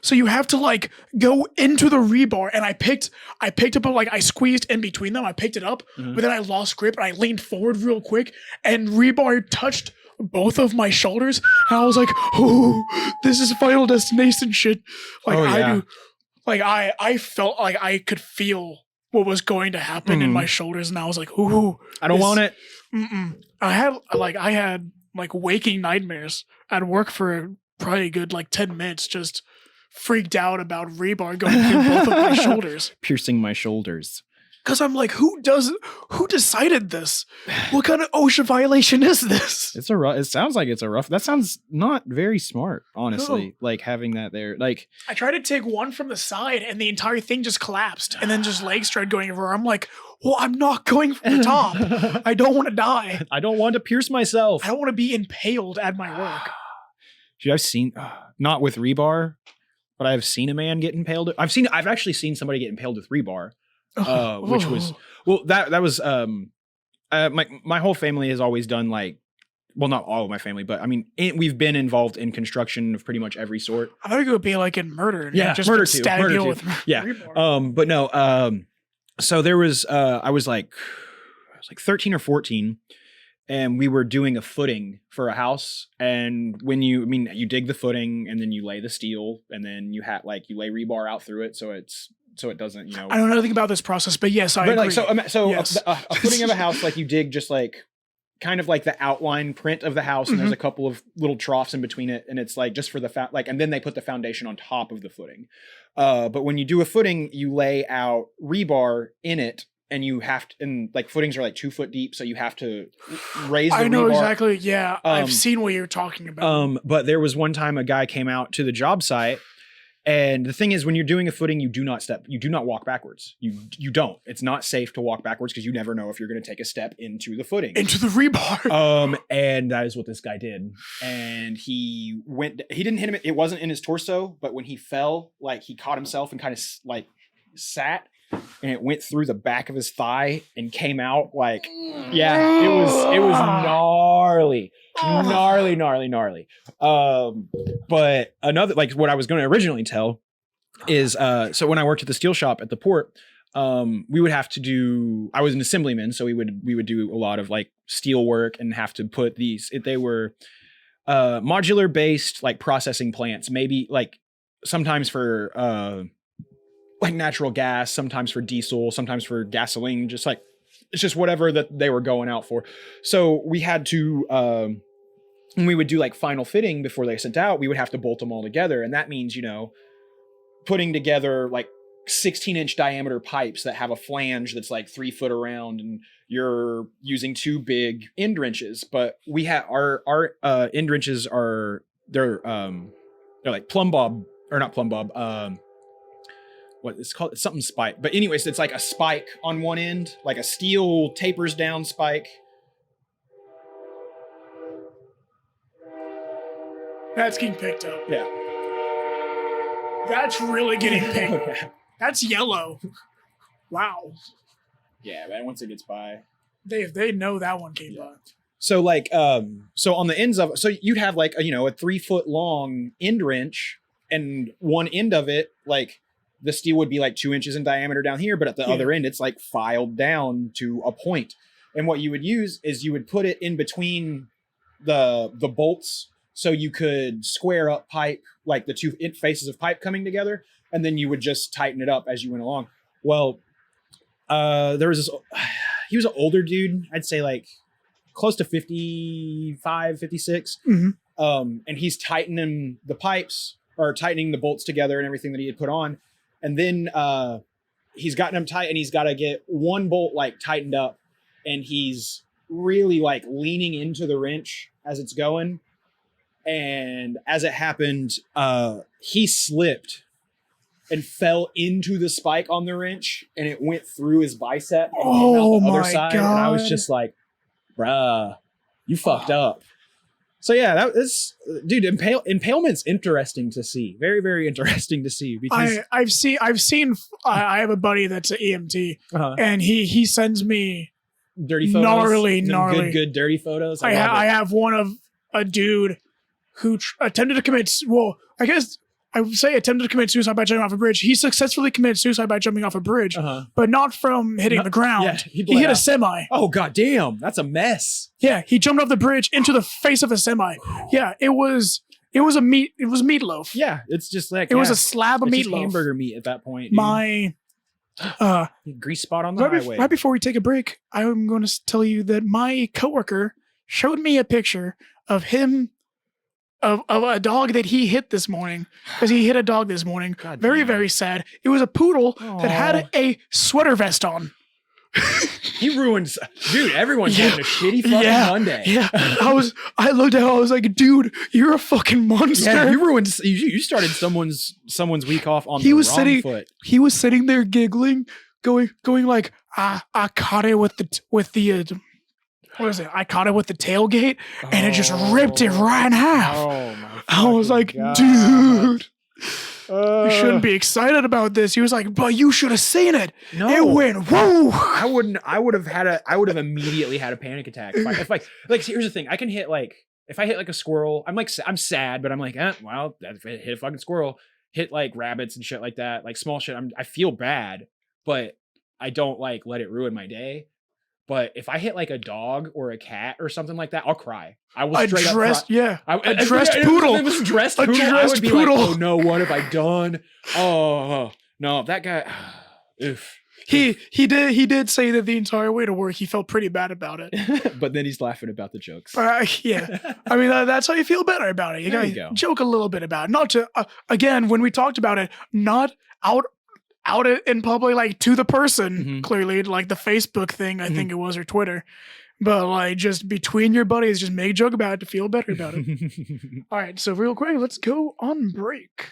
So you have to like go into the rebar, and I picked up like I squeezed in between them. I picked it up, but then I lost grip and I leaned forward real quick, and rebar touched both of my shoulders, and I was like, "Oh, this is Final Destination shit!" Like I felt like I could feel what was going to happen in my shoulders, and I was like, "Ooh, I don't want it." I had waking nightmares at work for probably a good like 10 minutes, just freaked out about rebar going through both of my shoulders. Piercing my shoulders. Because I'm like, who decided this? What kind of OSHA violation is this? It's a rough. It sounds like it's a rough. That sounds not very smart, honestly. Like having that there. Like I tried to take one from the side and the entire thing just collapsed and then just legs started going everywhere. I'm like, well, I'm not going from the top. I don't want to die. I don't want to pierce myself. I don't want to be impaled at my work. Dude, I've seen not with rebar, but I've seen a man get impaled. I've actually seen somebody get impaled with rebar. Which was that was my whole family has always done like, well, not all of my family, but I mean we've been involved in construction of pretty much every sort. I thought it would be like in murder. Yeah, just murder stab too. you Murder with too. Yeah. rebar. But no. So there was I was like 13 or 14, and we were doing a footing for a house. And when you dig the footing and then you lay the steel and then you lay rebar out through it so it doesn't, you know. I don't know anything about this process, but yes, I agree. Yes. A footing of a house, like you dig just like kind of like the outline print of the house, and there's a couple of little troughs in between it, and it's like just for the and then they put the foundation on top of the footing. But when you do a footing, you lay out rebar in it, and you have to, and like footings are like 2 foot deep, so you have to raise the rebar. I know exactly. Yeah, I've seen what you're talking about. But there was one time a guy came out to the job site. And the thing is, when you're doing a footing, you do not walk backwards. You don't. It's not safe to walk backwards because you never know if you're going to take a step into the footing. Into the rebar. And that is what this guy did. And he didn't hit him. It wasn't in his torso, but when he fell, like he caught himself and kind of like sat, and it went through the back of his thigh and came out like, yeah, it was gnarly. Gnarly. But another, like what I was going to originally tell is, so when I worked at the steel shop at the port, we would have to do, I was an assemblyman. So we would do a lot of like steel work and have to put they were, modular based like processing plants, maybe like sometimes for, like natural gas, sometimes for diesel, sometimes for gasoline, just like, it's just whatever that they were going out for. So we had to, when we would do like final fitting before they sent out, we would have to bolt them all together. And that means, you know, putting together like 16-inch diameter pipes that have a flange that's like 3 foot around, and you're using 2 big end wrenches. But we have our end wrenches they're like plumb bob, or not plumb bob, what it's called, it's something spike. But anyways, it's like a spike on one end, like a steel tapers down spike. That's getting picked up. Yeah. That's really getting picked. That's yellow. Wow. Yeah, man, once it gets by. They know that one came by. So like, so on the ends of, so you'd have like, a 3 foot long end wrench, and one end of it, like the steel would be like 2 inches in diameter down here, but at the other end, it's like filed down to a point. And what you would use is you would put it in between the bolts, so you could square up pipe, like the 2 faces of pipe coming together, and then you would just tighten it up as you went along. Well, there was he was an older dude, I'd say like close to 55, 56. Mm-hmm. And he's tightening the pipes, or tightening the bolts together and everything that he had put on. And then he's gotten them tight, and he's got to get one bolt like tightened up, and he's really like leaning into the wrench as it's going. And as it happened, he slipped and fell into the spike on the wrench, and it went through his bicep and came out the other side. God. And I was just like, bruh, you fucked up. So yeah, that is, dude, impalement's interesting to see. Very, very interesting to see, because I've seen I have a buddy that's an EMT, and he sends me dirty photos, gnarly, good dirty photos. I have one of a dude who attempted to commit, I guess I would say attempted to commit suicide by jumping off a bridge. He successfully committed suicide by jumping off a bridge, but not from hitting the ground. Yeah, he hit a semi. Oh, goddamn. That's a mess. Yeah, he jumped off the bridge into the face of a semi. Yeah, it was meatloaf. Yeah, it's just like, it was a slab of meatloaf. Hamburger meat at that point. Dude. My grease spot on the highway. Right before we take a break, I'm going to tell you that my coworker showed me a picture of him, of a dog that he hit this morning, because he hit a dog this morning. God, very, very sad. It was a poodle that had a sweater vest on. He ruined, dude. Everyone's having a shitty fucking Monday. Yeah, I looked at him, I was like, dude, you're a fucking monster. Yeah, you ruined. You started someone's week off on He the was wrong sitting- foot. He was sitting there giggling, going like, I caught it with the what is it? I caught it with the tailgate, and it just ripped it right in half. Oh my! I was like, fucking God. dude, you shouldn't be excited about this. He was like, but you should have seen it. No, It went whoa. I wouldn't. I would have immediately had a panic attack. If here's the thing. I can hit like if I hit like a squirrel. I'm sad, but I'm like, well, if I hit a fucking squirrel, hit like rabbits and shit like that, like small shit. I feel bad, but I don't like let it ruin my day. But if I hit like a dog or a cat or something like that, I'll cry. I will straight up cry. Yeah, A dressed poodle. If it was dressed A poodle, I dressed would be poodle. like, oh no, what have I done? Oh no, that guy. Oof. He did say that the entire way to work he felt pretty bad about it. But then he's laughing about the jokes. Yeah, I mean that's how you feel better about it. You There gotta you go. joke a little bit about it, not to again when we talked about it, not out it in public, like to the person. Mhm. Clearly, like the Facebook thing, I think it was, or Twitter, but like just between your buddies, just make a joke about it to feel better about it. All right, so real quick, let's go on break.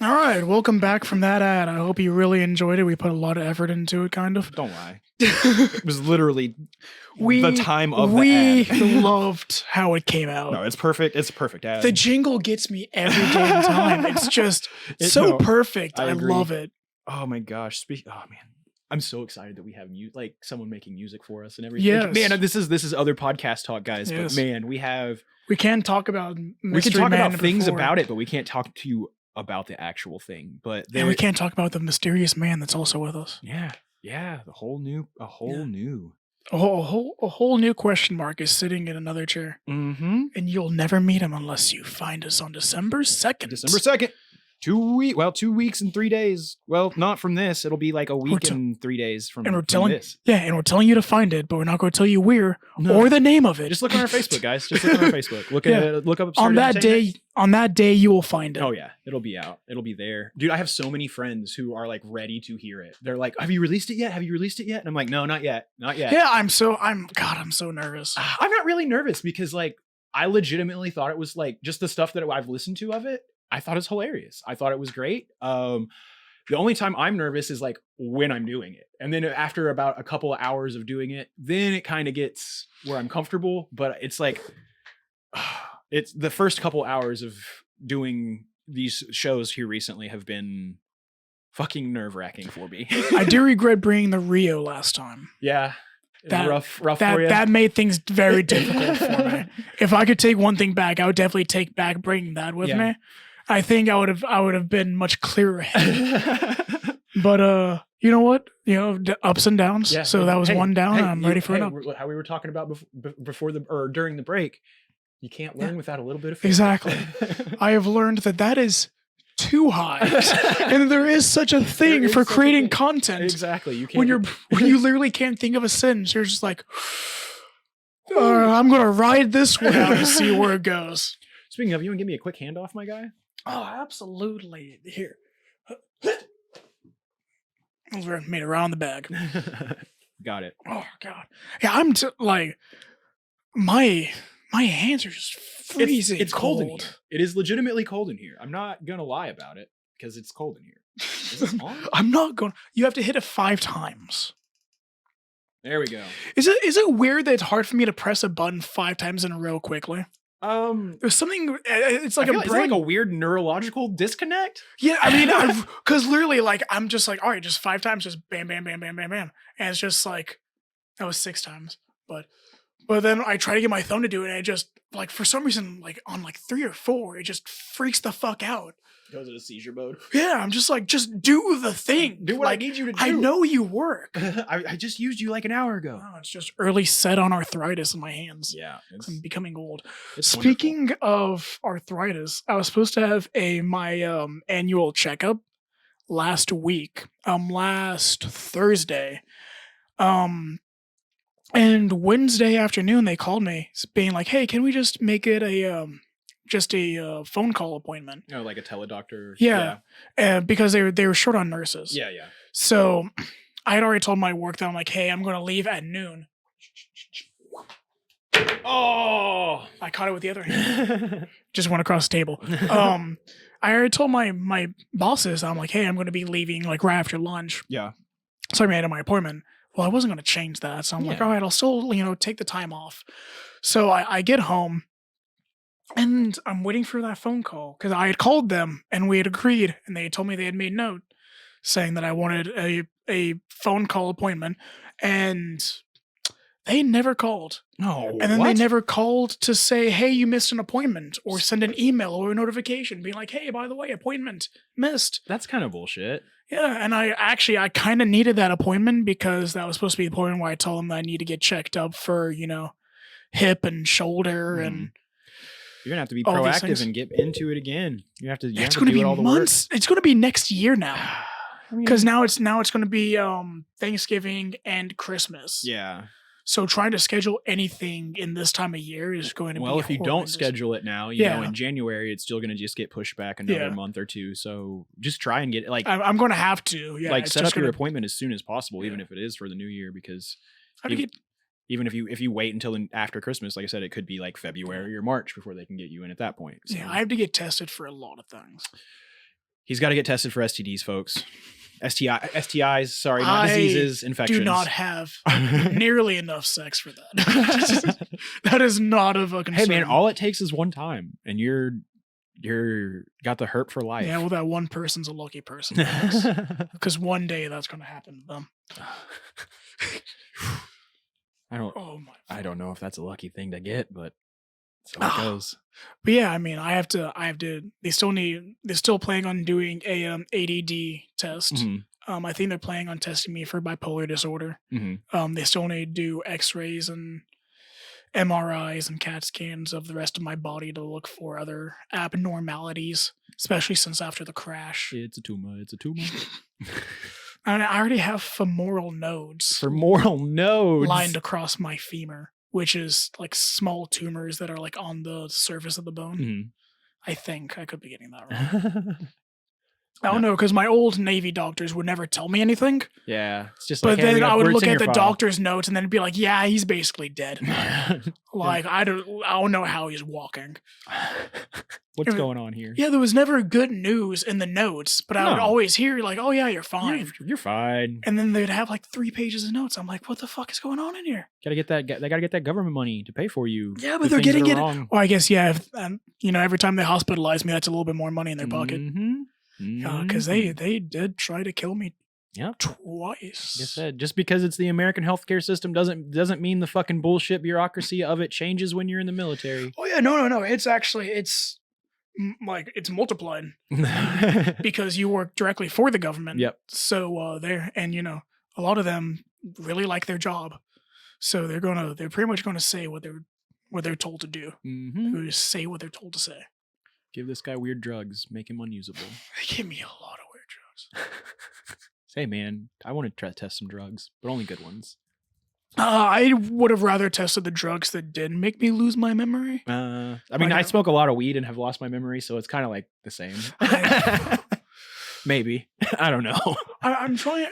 All right, welcome back from that ad. I hope you really enjoyed it. We put a lot of effort into it, kind of. Don't lie. It was literally We the time of we the ad. loved how it came out. No, it's perfect. It's a perfect ad. The jingle gets me every damn time. It's just so no, perfect. I I agree. love it. Oh my gosh! Oh man, I'm so excited that we have like someone making music for us and everything. Yes. Man, this is other podcast talk, guys. Yes. But man, we can talk about can Mystery talk Man about number things 4. about it, but we can't talk to you about the actual thing. But And we can't talk about the mysterious man that's also with us. Yeah, a whole new. A whole new question mark is sitting in another chair, Mm-hmm. and you'll never meet him unless you find us on December 2nd. December 2nd. 2 weeks and 3 days. Well, not from this. It'll be like a week and 3 days from, And we're from telling this. and we're telling you to find it, but we're not going to tell you where No. or the name of it. Just look on our Facebook, guys. Just look on our Facebook. Look Yeah. at look up on Absurd that Entertainment. day. On that day, you will find it. Oh yeah, it'll be out. It'll be there, dude. I have so many friends who are like ready to hear it. They're like, "Have you released it yet? Have you released it yet?" And I'm like, "No, not yet, not yet." Yeah, I'm so nervous. I'm not really nervous because like I legitimately thought it was like just the stuff that I've listened to of it. I thought it was hilarious. I thought it was great. The only time I'm nervous is like when I'm doing it. And then after about a couple of hours of doing it, then it kind of gets where I'm comfortable. But it's like, it's the first couple hours of doing these shows here recently have been fucking nerve wracking for me. I do regret bringing the Rio last time. Yeah. That- rough for you. That made things very difficult for me. If I could take one thing back, I would definitely take back bringing that with Yeah. me. I think I would have been much clearer headed. But you know what? Ups and downs. Yeah. So that was Hey, one down. hey, I'm ready for an up. How we were talking about before during the break. You can't learn without a little bit of faith. Exactly. I have learned that is too high, and there is such a thing is for such a creating thing. content. Exactly. You can't. when you literally can't think of a sentence, you're just like, I'm gonna ride this one out and see where it goes. Speaking of, you want to give me a quick handoff, my guy? Oh, absolutely. Here. Made it around the bag. Got it. Oh god. Yeah, I'm like my hands are just freezing. It's cold in here. It is legitimately cold in here. I'm not gonna lie about it because it's cold in here. Is this on? I'm not going. You have to hit it 5 times. There we go. Is it weird that it's hard for me to press a button 5 times in a row quickly? There's something. It's like I feel a is brain. that like a weird neurological disconnect. Yeah, I mean, because literally, like, I'm just like, all right, just 5 times, just bam, bam, bam, bam, bam, bam, and it's just like that was 6 times, but then I try to get my thumb to do it, and it just like for some reason, like on like 3 or 4, it just freaks the fuck out. Goes into seizure mode. Yeah, I'm just like, just do the thing. Do what I like, need you to do. I know you work. I just used you like an hour ago. Oh, it's just early set on arthritis in my hands. Yeah. I'm becoming old. It's Speaking of arthritis, I was supposed to have my annual checkup last week, last Thursday. And Wednesday afternoon they called me being like, "Hey, can we just make it a just a phone call appointment. Oh, like a teledoctor. Yeah. Because they were short on nurses. Yeah. So I had already told my work that I'm like, hey, I'm going to leave at noon. Oh, I caught it with the other hand. Just went across the table. I already told my bosses, I'm like, hey, I'm going to be leaving like right after lunch. Yeah. So I made it my appointment. Well, I wasn't going to change that. So I'm like, Yeah. all right, I'll still, take the time off. So I get home and I'm waiting for that phone call because I had called them and we had agreed and they had told me they had made note saying that I wanted a phone call appointment and they never called. No. And then what? they never called to say, hey, you missed an appointment or send an email or a notification being like, hey, by the way, appointment missed. That's kind of bullshit. Yeah, and I kind of needed that appointment because that was supposed to be the appointment where I told them that I need to get checked up for, hip and shoulder and You're gonna have to be all these proactive things. and get into it again. You have to. You it's have to going to do be all the months. It's going to be next year now work. because now it's going to be Thanksgiving and Christmas. Yeah. So trying to schedule anything in this time of year is going to be Well, if you don't horrendous. schedule it now, in January, it's still gonna just get pushed back another month or two. So just try and get it I'm going to have to. Yeah, it's set just up your gonna- appointment as soon as possible, even Yeah. if it is for the new year, because I have to get even if you wait until after Christmas, like I said, it could be like February or March before they can get you in at that point. So Yeah, I have to get tested for a lot of things. he's got to get tested for STDs, folks. STIs, sorry, not I diseases, infections. Do not have nearly enough sex for that. That is not of a concern. Hey man, all it takes is one time, and you're got the herp for life. yeah, well, that one person's a lucky person because one day that's going to happen to them. I don't know if that's a lucky thing to get, but so it Ah. goes. But yeah, I mean, I have to. They're still planning on doing a ADD test. Mhm, I think they're planning on testing me for bipolar disorder. mhm. They still need to do X-rays and MRIs and CAT scans of the rest of my body to look for other abnormalities, especially since after the crash. It's a tumor. It's a tumor. And I already have femoral nodes Femoral nodes. lined across my femur, which is like small tumors that are like on the surface of the bone. Mhm. I think I could be getting that wrong. I don't know, because my old Navy doctors would never tell me anything. Yeah, it's just But like, hey, we then got I would words look in at your the file. doctor's notes and then it'd be like, yeah, he's basically dead. Like, I don't know how he's walking. What's going on here? Yeah, there was never good news in the notes, but I would No. always hear like, oh yeah, you're fine. You're fine. And then they'd have like 3 pages of notes. I'm like, what the fuck is going on in here? Gotta get that. They gotta get that government money to pay for you. Yeah, the but they're things that getting are it. wrong. Well, I guess, yeah, if, every time they hospitalize me, that's a little bit more money in their pocket. Mhm. Because Mhm. they did try to kill me Yep. twice. Like I said, just because it's the American healthcare system doesn't mean the fucking bullshit bureaucracy of it changes when you're in the military. Oh yeah, no. It's actually it's multiplied because you work directly for the government. Yep. So there, and a lot of them really like their job, so they're pretty much gonna say what they're told to do. Mhm. They just say what they're told to say. Give this guy weird drugs, make him unusable. They give me a lot of weird drugs. Say, man, I want to try to test some drugs, but only good ones. I would have rather tested the drugs that did make me lose my memory. I mean, I Like, smoke a lot of weed and have lost my memory, so it's kind of like the same. Maybe. I don't know. I'm trying.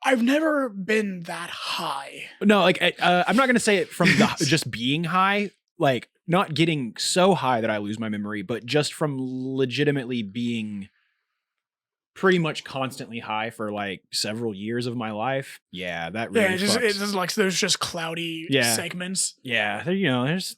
I've never been that high. No, like I'm not gonna say it from just being high, like not getting so high that I lose my memory, but just from legitimately being pretty much constantly high for like several years of my life. Yeah, that really. Yeah, it's fucks. just like there's just cloudy segments. Yeah,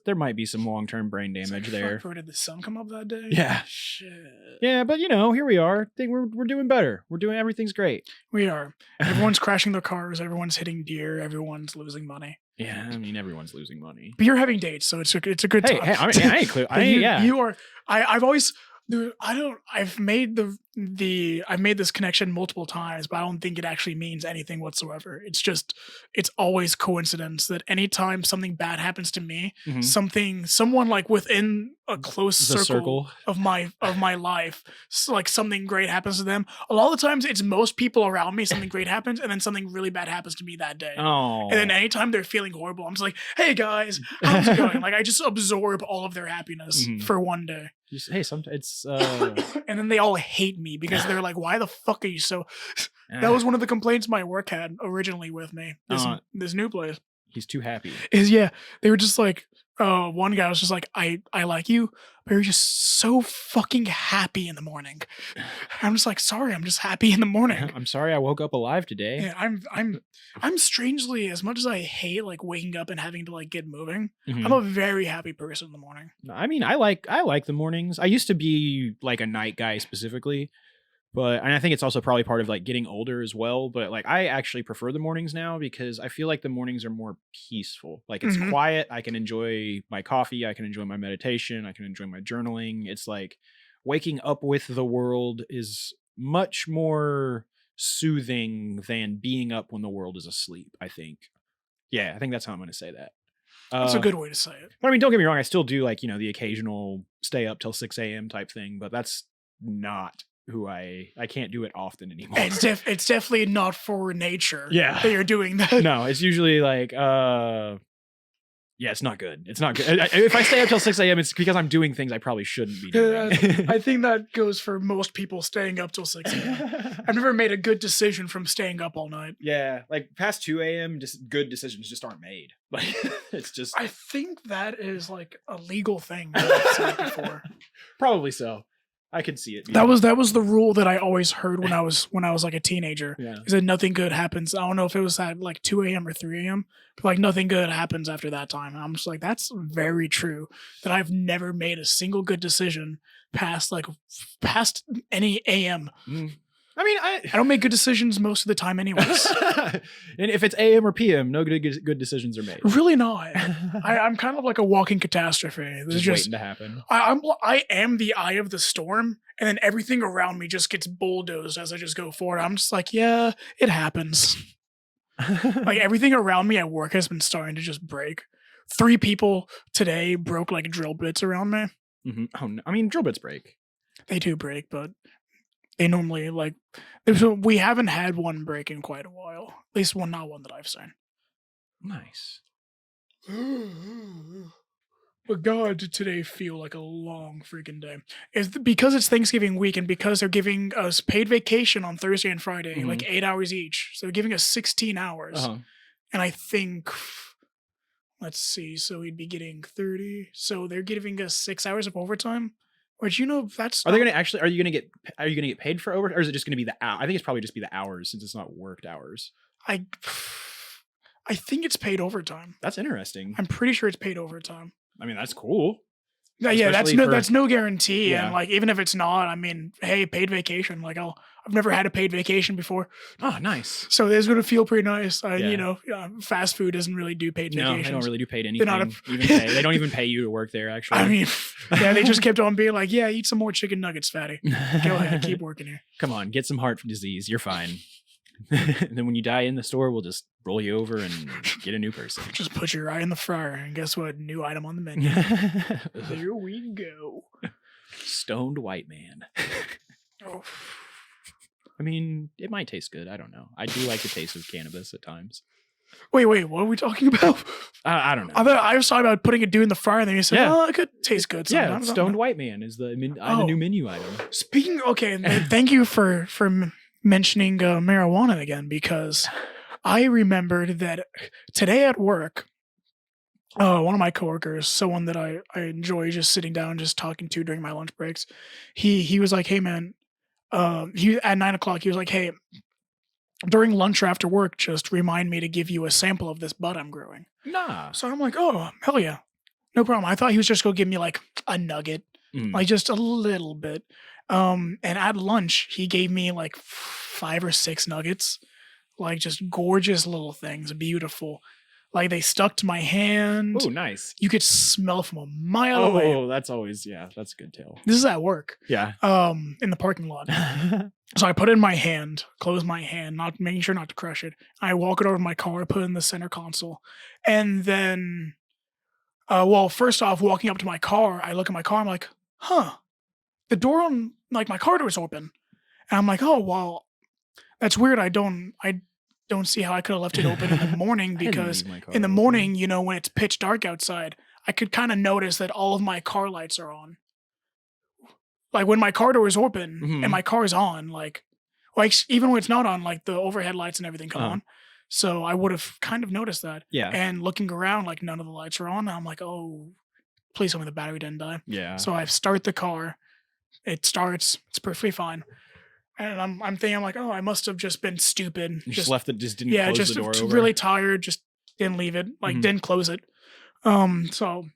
there might be some long term brain damage there. Where did the sun come up that day? Yeah. Shit. Yeah, but here we are. I think we're doing better. Everything's great. We are. Everyone's crashing their cars. Everyone's hitting deer. Everyone's losing money. Yeah, I mean everyone's losing money. But you're having dates, so it's a good Hey, time. I ain't clear. But you are. I've always. Dude, I've made the I've made this connection multiple times, but I don't think it actually means anything whatsoever. It's always coincidence that anytime something bad happens to me, Mhm. someone like within a close The circle of my life, like something great happens to them. A lot of the times it's most people around me, something great happens, and then something really bad happens to me that day. Oh. And then anytime they're feeling horrible, I'm just like, hey guys, how's it going? Like I just absorb all of their happiness Mhm. for one day. Just, hey, sometimes it's And then they all hate me because they're like, why the fuck are you so that was one of the complaints my work had originally with me. This new place he's too happy. is they were just like, one guy was just like, I like you, but you're just so fucking happy in the morning. I'm just like, sorry, I'm just happy in the morning. I'm sorry I woke up alive today. Yeah, I'm strangely, as much as I hate like waking up and having to like get moving, Mhm. I'm a very happy person in the morning. I mean, I like the mornings. I used to be like a night guy specifically, and I think it's also probably part of like getting older as well. But like, I actually prefer the mornings now because I feel like the mornings are more peaceful. Like it's Mhm. quiet. I can enjoy my coffee. I can enjoy my meditation. I can enjoy my journaling. It's like waking up with the world is much more soothing than being up when the world is asleep, I think. Yeah, I think that's how I'm going to say that. That's a good way to say it. But I mean, don't get me wrong. I still do like, the occasional stay up till 6 a.m. type thing, but that's not who I can't do it often anymore. It's definitely not for nature. Yeah. that you're doing that. No, it's usually like, yeah, it's not good. It's not good. If I stay up till 6 a.m., it's because I'm doing things I probably shouldn't be doing. I think that goes for most people staying up till 6 a.m. I've never made a good decision from staying up all night. Yeah, like past 2 a.m., just good decisions just aren't made. Like it's just I think that is like a legal thing that I've said before. probably so. I could see it. That was the rule that I always heard when I was like a teenager. Yeah. Is that nothing good happens. I don't know if it was at like 2 a.m. or 3 a.m. But like nothing good happens after that time. And I'm just like, that's very true. That I've never made a single good decision past any a.m. I mean, I don't make good decisions most of the time anyways. And if it's AM or PM, no good decisions are made. Really not. I'm kind of like a walking catastrophe. This is Just waiting to happen. I am the eye of the storm, and then everything around me just gets bulldozed as I just go forward. I'm just like, yeah, it happens. Like everything around me at work has been starting to just break. 3 people today broke like drill bits around me. Mm-hmm. Oh, no. I mean, drill bits break. They do break, but they normally like. We haven't had one break in quite a while. At least not one that I've seen. Nice. But God, did today feel like a long freaking day. Because it's Thanksgiving week and because they're giving us paid vacation on Thursday and Friday, like 8 hours each. So they're giving us 16 hours. Uh-huh. And I think, let's see, so we'd be getting 30. So they're giving us 6 hours of overtime. Which that's. Are you gonna get paid for over, or is it just gonna be the hour? I think it's probably just be the hours since it's not worked hours. I think it's paid overtime. That's interesting. I'm pretty sure it's paid overtime. I mean, that's cool. Yeah, that's no guarantee. Yeah. And like even if it's not, I mean, hey, paid vacation. Like I've never had a paid vacation before. Oh, nice. So it's gonna feel pretty nice. Yeah. Fast food doesn't really do paid No, vacations. they don't really do paid anything. not They don't even pay you to work there. Actually, I mean, yeah, they just kept on being like, yeah, eat some more chicken nuggets, fatty. Go ahead, keep working here. Come on, get some heart disease. You're fine. And then when you die in the store, we'll just roll you over and get a new person. Just put your eye in the fryer, and guess what? New item on the menu. There we go. Stoned white man. Oh. I mean, it might taste good. I don't know. I do like the taste of cannabis at times. Wait, what are we talking about? I don't know. I was talking about putting a dude in the fryer, and then you said, Yeah. "Oh, it could taste good." Yeah, sometimes." stoned white man is the new menu item. Speaking, okay, thank you for mentioning marijuana again, because I remembered that today at work, one of my coworkers, someone that I enjoy just sitting down and just talking to during my lunch breaks, he was like, "Hey man," he at 9 o'clock he was like, "Hey, during lunch or after work, just remind me to give you a sample of this bud I'm growing." Nah. So I'm like, "Oh, hell yeah, no problem." I thought he was just gonna give me like a nugget, like just a little bit. And at lunch, he gave me like 5 or 6 nuggets, like just gorgeous little things, beautiful. Like they stuck to my hand. Oh, nice. You could smell from a mile away. Oh, that's always that's a good tale. This is at work. Yeah. In the parking lot. So I put it in my hand, close my hand, not making sure not to crush it. I walk it over to my car, put it in the center console, and then, first off, walking up to my car, I look at my car. I'm like, the door on like my car door is open, and I'm like, oh well, that's weird. I don't see how I could have left it open in the morning I didn't because leave my car in the open. morning, when it's pitch dark outside, I could kind of notice that all of my car lights are on. Like when my car door is open Mhm. and my car is on, like even when it's not on, like the overhead lights and everything come Uh-huh. on. So I would have kind of noticed that. Yeah. And looking around, like none of the lights are on. I'm like, oh, please tell me the battery didn't die. Yeah. So I start the car. It starts. It's perfectly fine. And I'm thinking, I'm like, oh, I must have just been stupid. You just left it, just didn't close just the door over. really tired. Just didn't leave it. Like Mhm. didn't close it. So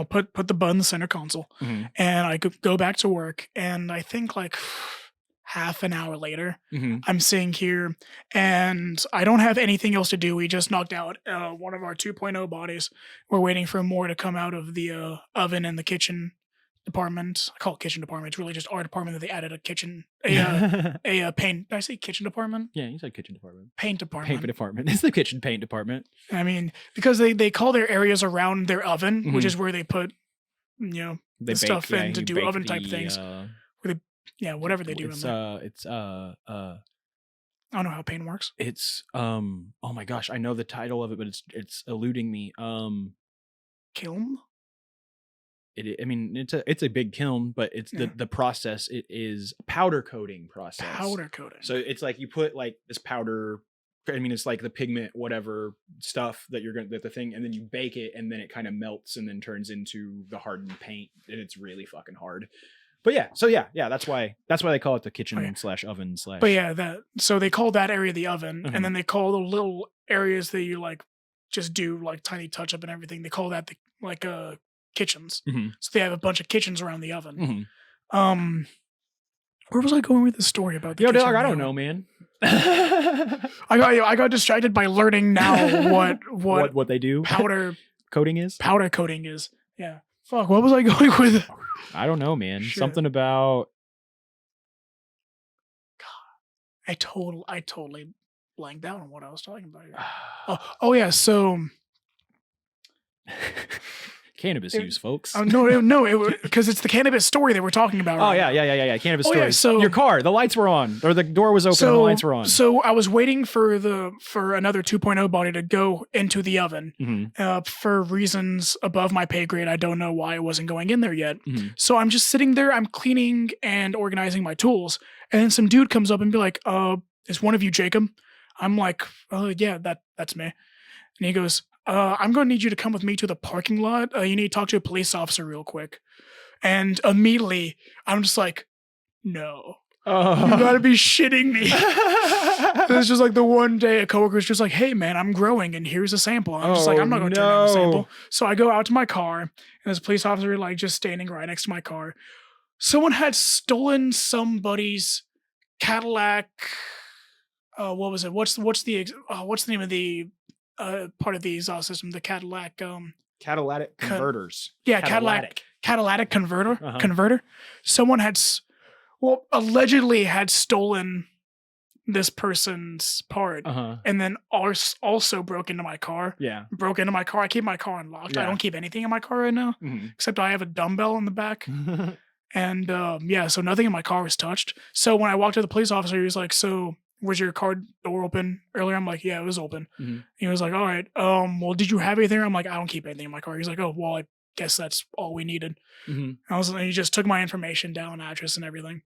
put the button in the center console, Mhm. and I could go back to work. And I think like half an hour later, Mhm. I'm sitting here, and I don't have anything else to do. We just knocked out one of our 2.0 bodies. We're waiting for more to come out of the oven in the kitchen department. I call it kitchen department. It's really just our department that they added a kitchen, a paint. Did I say kitchen department? Yeah, you said kitchen department. Paint department. Paint department. It's the kitchen paint department. I mean, because they call their areas around their oven, which Mhm. is where they put, They the stuff in to you do bake oven type the, things. Whatever they do in It's there. I don't know how paint works. it's oh my gosh, I know the title of it, but it's eluding me. Kiln? I mean, it's a big kiln, but it's Yeah. the process. It is a powder coating process. Powder coating. So it's like you put like this powder. I mean, it's like the pigment, whatever stuff that the thing, and then you bake it, and then it kind of melts, and then turns into the hardened paint, and it's really fucking hard. But yeah, that's why they call it the kitchen Okay. / oven / But yeah, so they call that area the oven, Mhm. and then they call the little areas that you like just do like tiny touch up and everything. They call that the kitchens. Mhm. So they have a bunch of kitchens around the oven. Mhm. Where was I going with the story about the Yo, kitchen dog, I in the don't oven? know, man. I got distracted by learning now what they do? powder Coating is? coating is. Yeah. Fuck, what was I going with? I don't know, man. Shit. Something about I totally blanked out on what I was talking about here. Oh yeah, so cannabis use, folks. no, because it's the cannabis story that we're talking about. Oh right yeah, now. yeah. Cannabis Oh, yeah, stories. so- Your car, the lights were on, or the door was open and the lights were on. So I was waiting for another 2.0 body to go into the oven. Mhm. For reasons above my pay grade, I don't know why it wasn't going in there yet. Mhm. So I'm just sitting there, I'm cleaning and organizing my tools, and then some dude comes up and be like, is one of you Jacob? I'm like, yeah, that's me. And he goes, I'm going to need you to come with me to the parking lot. You need to talk to a police officer real quick. And immediately, I'm just like, no. You gotta be shitting me. It's just like the one day a coworker's just like, hey man, I'm growing and here's a sample. I'm just like, I'm not gonna turn down a sample. So I go out to my car and there's a police officer like just standing right next to my car. Someone had stolen somebody's Cadillac. What was it? What's the name of the part of the exhaust system? The Cadillac. Catalytic converters. Yeah, Cadillac converter. Someone had, allegedly had stolen this person's part, and then also broke into my car. Yeah. Broke into my car. I keep my car unlocked. I Yeah. don't keep anything in my car right now, except I have a dumbbell in the back. And so nothing in my car was touched. So when I walked to the police officer, he was like, so was your car door open earlier? I'm like, yeah, it was open. He was like, all right, well, did you have anything? I'm like, I don't keep anything in my car. He's like, oh, well, I guess that's all we needed. He just took my information down, address and everything.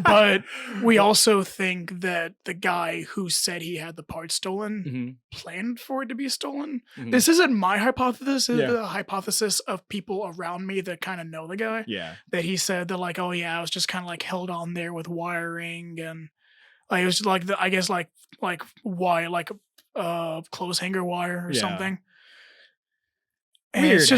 But we also think that the guy who said he had the part stolen planned for it to be stolen. This isn't my hypothesis. It's the hypothesis of people around me that kind of know the guy. Yeah. That he said that like, oh yeah, I was just kind of like held on there with wiring, and like it was like clothes hanger wire or something. And Weird. it's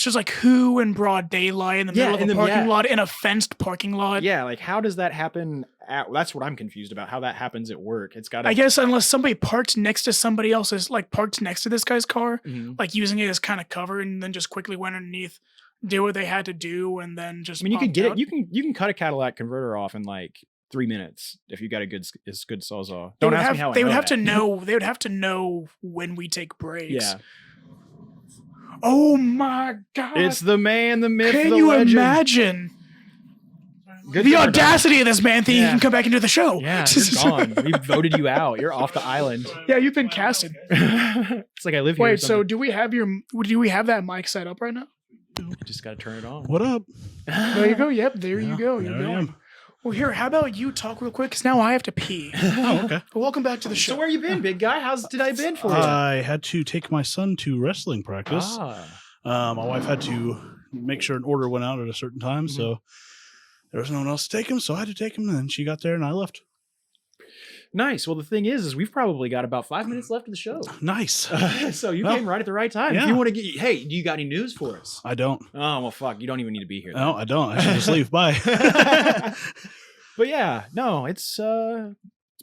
just like who in broad daylight in the middle of a parking lot in a fenced parking lot. Yeah, like how does that happen? That's what I'm confused about. How that happens at work? It's got. I guess unless somebody parked next to somebody else's, like parked next to this guy's car, like using it as kind of cover, and then just quickly went underneath, did what they had to do, and then just. I mean, you can get out. it. You can cut a Cadillac converter off in like 3 minutes if you got a good sawzall. They Don't would ask have, me how they I would know have that. to know. They would have to know when we take breaks. Yeah, Oh my god! it's the man, the myth, Can the you legend. imagine Good the thing we're done. audacity of this man thinking Yeah. he can come back into the show? Yeah, you're gone. We voted you out. You're off the island. Yeah, you've been casted. It's like I live here. or Wait, so something. do we have that mic set up right now? Just got to turn it on. What up? There you go. Yep, there you Yeah, go. there You're I going. am. Well, here, how about you talk real quick? Because now I have to pee. Oh, okay. But welcome back to the show. So where you been, big guy? How's today been for you? I had to take my son to wrestling practice. Ah. My wife had to make sure an order went out at a certain time, so there was no one else to take him, so I had to take him, and then she got there and I left. Nice. Well, the thing is we've probably got about 5 minutes left of the show. Nice. So you Well, came right at the right time. If yeah. you want to get, hey, do you got any news for us? I don't. Oh well, fuck. You don't even need to be here. No, I don't. I should just leave. Bye. But yeah, no, it's been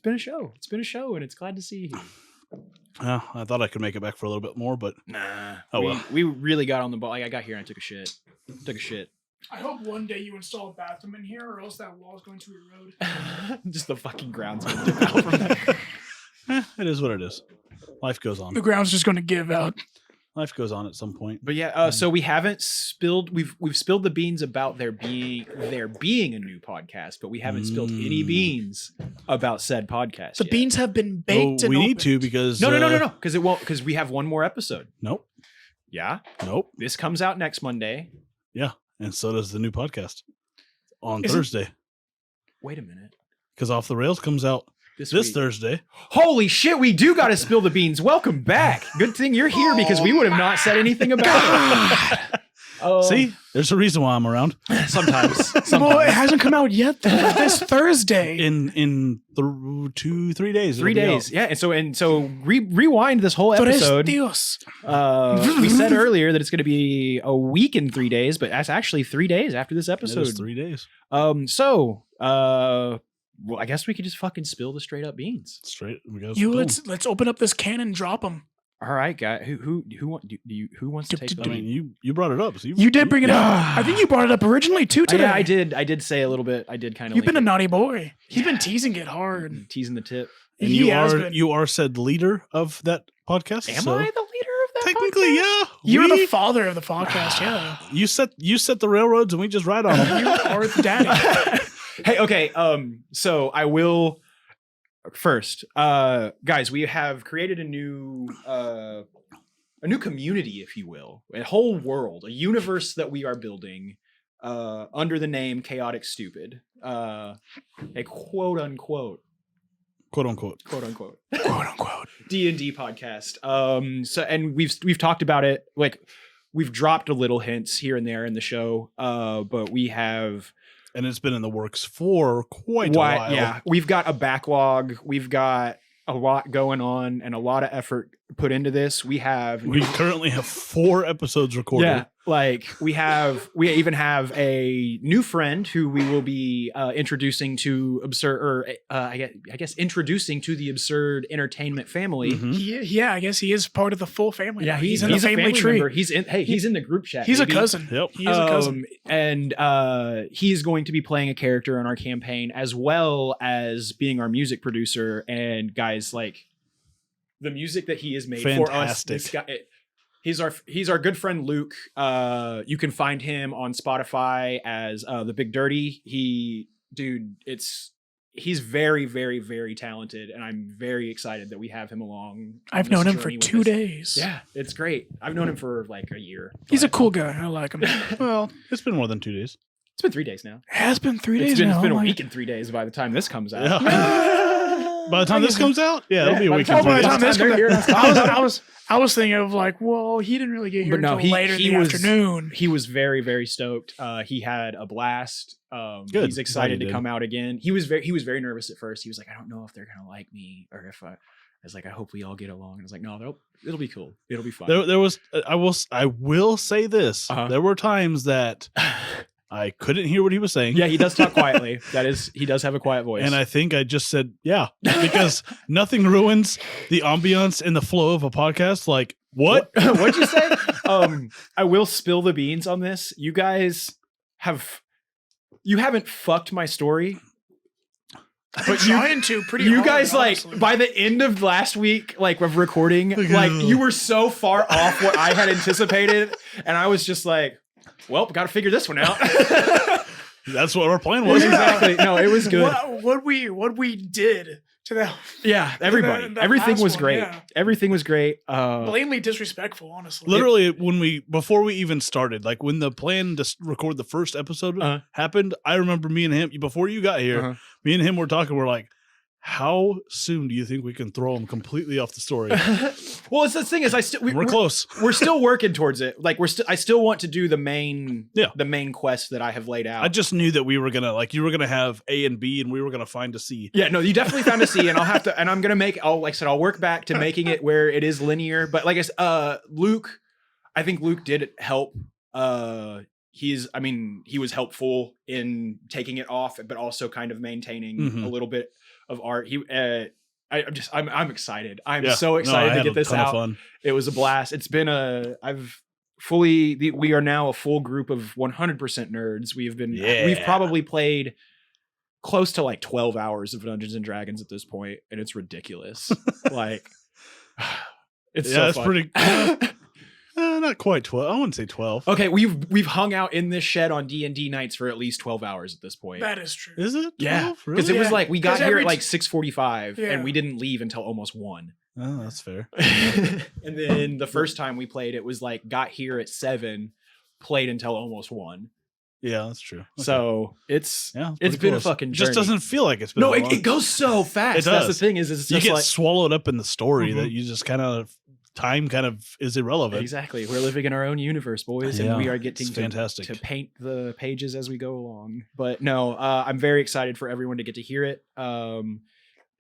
a show. It's been a show, and it's glad to see you. Well, I thought I could make it back for a little bit more, but Nah. Oh, we, well. we really got on the ball. Like I got here and I took a shit. Took a shit. I hope one day you install a bathroom in here, or else that wall is going to erode. Just the fucking ground's gonna dip out from there. it is what it is. Life goes on. The ground's just going to give out. Life goes on at some point. But yeah, so we haven't spilled. We've spilled the beans about there being a new podcast, but we haven't spilled any beans about said podcast. The yet. beans have been Well, baked. and we need to opened. because No, because it won't. Because we have one more episode. Nope. Yeah, Nope. this comes out next Monday. Yeah, and so does the new podcast on Is it- Thursday Wait a minute. because Off the Rails comes out This this week. Thursday. Holy shit, we do got to spill the beans. Welcome back. Good thing you're here because we would have not said anything about it. Oh, See, there's a reason why I'm around. sometimes. Well, it hasn't come out yet. Though. This Thursday. In 2-3 days. 3 it'll be days. out. Yeah. And so rewind this whole episode. Dios. We said earlier that it's going to be a week in 3 days, but that's actually 3 days after this It episode. is 3 days. Well, I guess we could just fucking spill the straight up beans. Straight. We got You let's open up this can and drop them. All right, guy. Who wants to take I the mean, you brought it up. So You did bring it up. I think you brought it up originally too today. Yeah, I did say a little bit. I did kind of. You've been a naughty boy. He's been teasing it hard. teasing the tip. and He you has are been. you are said leader of that podcast. Am so I the leader of that? technically, podcast? yeah. You're we- the father of the podcast. Yeah, You set the railroads and we just ride on them. you are the daddy. Hey, okay. So I will first, guys. We have created a new community, if you will, a whole world, a universe that we are building under the name Chaotic Stupid, a quote unquote Quote unquote. Quote unquote. D&D podcast. So and we've talked about it, like we've dropped a little hints here and there in the show, but we have And it's been in the works for quite a while. Yeah, we've got a backlog. We've got a lot going on and a lot of effort put into this. We currently have 4 episodes recorded. yeah, like we even have a new friend who we will be introducing to I guess introducing to the Absurd Entertainment family. Mhm. Yeah, I guess he is part of the full family. Yeah, now. he's in the a family tree. member. He's in the group chat. He's a baby. cousin. Yep. He is a cousin. And he's going to be playing a character in our campaign as well as being our music producer. And guys, like the music that he has made for us, Fantastic. this guy, he's our good friend Luke. You can find him on Spotify as the Big Dirty. He's very, very, very talented, and I'm very excited that we have him along. I've on known this him for journey with 2 us. days. Yeah, it's great. I've known him for like a year. He's a but- cool guy. I like him. It Well, it's been more than 2 days. It's been 3 days now. has been 3 days It's been now. a I'm like- week and 3 days by the time this comes out. By the time this comes out, yeah, it'll be a by the week time- and Oh, by 3 the days. time this they're comes here, out, I was thinking of like, well, he didn't really get here But no, until later in the afternoon. He was very, very stoked. He had a blast. Good. He's excited Glad he to did. come out again. He was very nervous at first. He was like, I don't know if they're gonna like me or if was like, I hope we all get along. And I was like, no, it'll be cool. It'll be fun. There was. I will say this. Uh-huh. There were times that I couldn't hear what he was saying. Yeah, he does talk quietly. He does have a quiet voice. And I think I just said, yeah, because nothing ruins the ambiance and the flow of a podcast. Like, what? What'd you say? I will spill the beans on this. You guys haven't fucked my story. But trying to pretty You hard, guys, honestly. like, by the end of last week, like, of recording, like, you were so far off what I had anticipated. And I was just like, well, got to figure this one out. That's what our plan was. Exactly. No, it was good. What we did to that. Yeah, everybody. that Everything last was one, great. yeah. Everything was great. Blatantly disrespectful, honestly. Literally, before we even started, like when the plan to record the first episode Uh-huh. happened, I remember me and him, before you got here, Uh-huh. me and him were talking. We're like, how soon do you think we can throw him completely off the story? Well, it's the thing is, We're close. We're still working towards it. Like I still want to do the main quest that I have laid out. I just knew that we were gonna you were gonna have A and B, and we were gonna find a C. Yeah, no, you definitely found a C, and I'm gonna I'll work back to making it where it is linear. But like I said, Luke, I think Luke did help. He was helpful in taking it off, but also kind of maintaining a little bit of art. I'm excited. I'm so excited to get this out. Fun. It was a blast. It's been we are now a full group of 100% nerds. We've probably played close to like 12 hours of Dungeons and Dragons at this point, and it's ridiculous. Like, it's so it's fun. pretty. Not quite 12. I wouldn't say 12. Okay, we've hung out in this shed on D&D nights for at least 12 hours at this point. That is true. Is it? 12? Yeah, because Really? it was like we got 'Cause here every at like 6:45, Yeah. and we didn't leave until almost 1. Oh, that's fair. And then the first time we played, it was like got here at 7, played until almost 1. Yeah, that's true. Okay. So it's pretty been a close. fucking It just journey. doesn't feel like it's been. No, that long. it goes so fast. It That's the does. thing is it's You just get like swallowed up in the story Mhm. that you just kind of time kind of is irrelevant. exactly. We're living in our own universe, boys, Yeah, and we are it's getting fantastic. to paint the pages as we go along. But no, I'm very excited for everyone to get to hear it.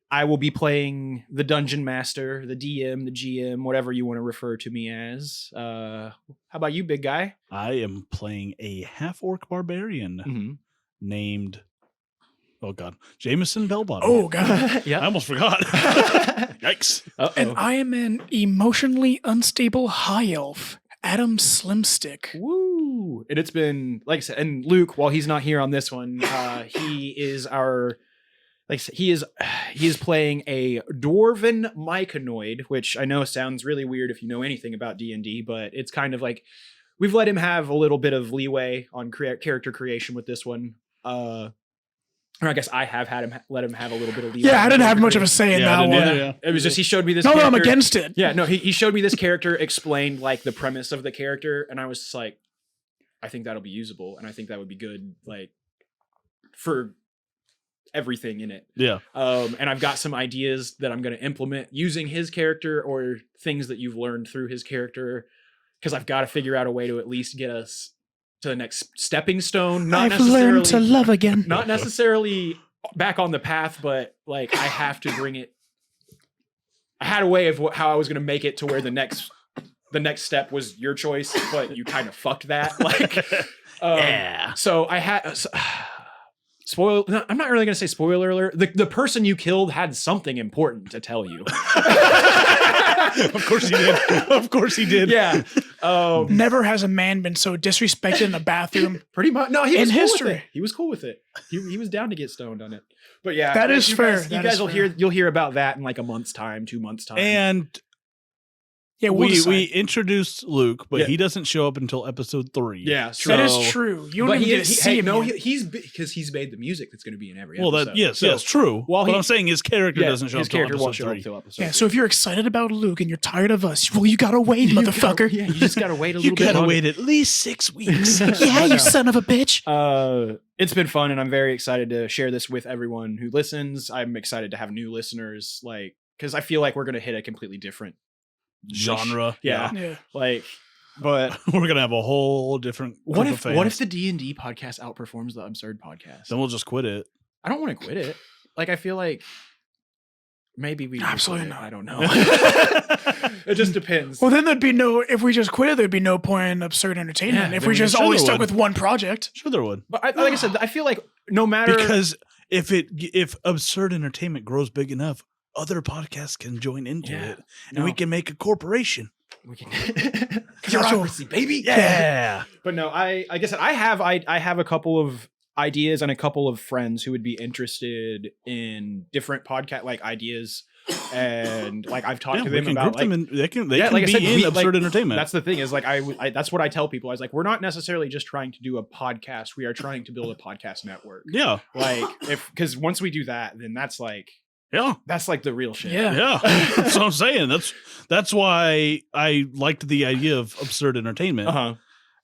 I will be playing the Dungeon Master, the DM, the GM, whatever you want to refer to me as. How about you, big guy? I am playing a half-orc barbarian Mm-hmm. named, oh god, Jameson Bellbottom. Oh god. I Yeah. almost forgot. Yikes. And I am an emotionally unstable high elf, Adam Slimstick. Woo! And it's been, like I said, and Luke, while he's not here on this one, he is our, like I said, he is playing a dwarven myconoid, which I know sounds really weird if you know anything about D&D, but it's kind of like we've let him have a little bit of leeway on character creation with this one. Or I guess I have let him have a little bit of leeway. Yeah, I on didn't have character much of a creation. say in Yeah, I that didn't one. either. Yeah, it was just he showed me this. No, character. I'm against it. Yeah, no, he showed me this character, explained like the premise of the character, and I was just like, I think that'll be usable, and I think that would be good, like, for everything in it. Yeah. And I've got some ideas that I'm going to implement using his character or things that you've learned through his character, because I've got to figure out a way to at least get us to the next stepping stone. Not I've learned to necessarily, love again. not necessarily back on the path, but like I have to bring it. I had a way of how I was going to make it to where the next step was your choice, but you kind of fucked that. Like, Yeah. So I had spoil. No, I'm not really going to say spoiler alert. The person you killed had something important to tell you. Of course he did. Of course he did. Yeah. Never has a man been so disrespected in the bathroom. Pretty much. No, he was In cool history. with it. He was cool with it. He was down to get stoned on it. But yeah, That is you fair. Guys, you That guys is will fair. you'll hear about that in like a month's time, 2 months time. And Yeah, we'll we decide. introduced Luke, but Yeah. he doesn't show up until episode 3. yeah, That is So- true. You don't But even get to see hey, him. no, yet. he's because he's made the music that's going to be in every Well, episode. that yes, So, yes, true. while But he- I'm saying his character yeah, doesn't show his up till character won't episode show up 3. till episode. Yeah, so if you're excited about Luke and you're tired of us, well, you gotta wait, You gotta- motherfucker. yeah, you just gotta wait a You little bit. gotta longer. wait at least 6 weeks. Yeah, you son of a bitch. It's been fun, and I'm very excited to share this with everyone who listens. I'm excited to have new listeners, like, because I feel like we're gonna hit a completely different niche. Genre. Yeah, Yeah. like, but We're gonna have a whole different what group if of fans. the D&D podcast outperforms the Absurd podcast? Then we'll just quit it. I don't want to quit it. Like, I feel like Maybe we Absolutely quit. not. I don't know. It just depends. Well, then there'd be no. If we just quit, there'd be no point in absurd entertainment. Yeah, if then we we just sure always there stuck would. with one project. Sure, there would. But like I said, I feel like no matter Because if absurd entertainment grows big enough, other podcasts can join into Yeah. it, and we can make a corporation. we can bureaucracy, baby. Yeah. But no, like I said, I have a couple of ideas and a couple of friends who would be interested in different podcast like ideas, and like I've talked to we them can about group like them in. They can Yeah, be like I said, in we- absurd like, entertainment. that's the thing is like I that's what I tell people. I was like, we're not necessarily just trying to do a podcast. We are trying to build a podcast network. yeah, Like because once we do that, then that's like the real shit. Yeah. yeah. That's what I'm saying. That's why I liked the idea of absurd entertainment, Uh-huh.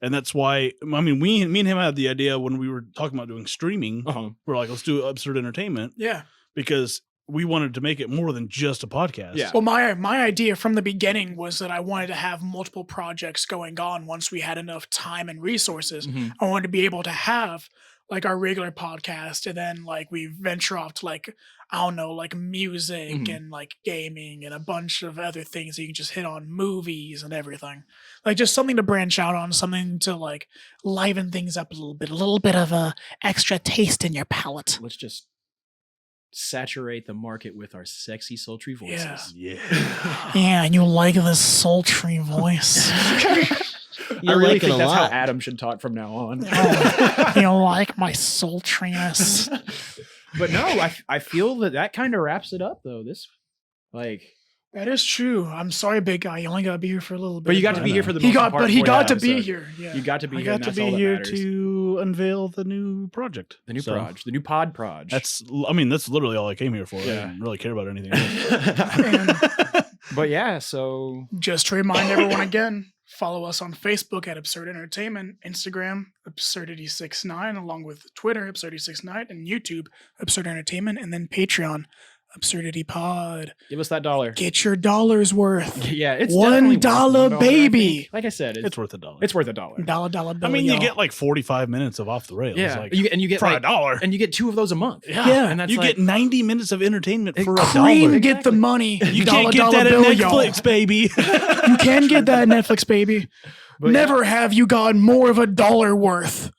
and that's why I mean me and him had the idea when we were talking about doing streaming. Uh-huh. We're like, let's do absurd entertainment Yeah. because we wanted to make it more than just a podcast. Yeah. Well, my idea from the beginning was that I wanted to have multiple projects going on once we had enough time and resources. Mhm. I wanted to be able to have like our regular podcast and then like we venture off to like, I don't know, like music Mhm. and like gaming and a bunch of other things that you can just hit on, movies and everything. Like just something to branch out on, something to like liven things up a little bit of a extra taste in your palate. Let's just saturate the market with our sexy, sultry voices. Yeah. Yeah, and you like this sultry voice. I really like it think a that's how lot. Adam should talk from now on. Oh, you like my sultriness. But no, I feel that kind of wraps it up though. This like, That is true. I'm sorry, big guy. You only got to be here for a little bit. but you got to I be here know. for the He most got, part but he for got that to be episode. here. Yeah, You got to be I here. got And to that's be all that here matters. to unveil the new project. The new So, proj, the new pod proj. That's literally all I came here for. I Yeah. didn't really care about anything else. But yeah, so Just to remind everyone again, follow us on Facebook at Absurd Entertainment, Instagram Absurdity69, along with Twitter Absurdity69, and YouTube Absurd Entertainment, and then Patreon Absurdity Pod. give us that $1. Get your dollar's worth. Yeah, it's $1 definitely worth $1, baby. I think. Like I said, It's worth $1. it's worth $1. Dollar bill. I mean, you y'all. get like 45 minutes of off the rails. Yeah, Like, you get for like, $1. and you get 2 of those a month. Yeah. and that's you like, get 90 minutes of entertainment for Cream, $1. get the money. You Dollar can't get that at bill, y'all. Netflix, baby. You can get that at Netflix, baby. But Never have you gotten more of $1 worth.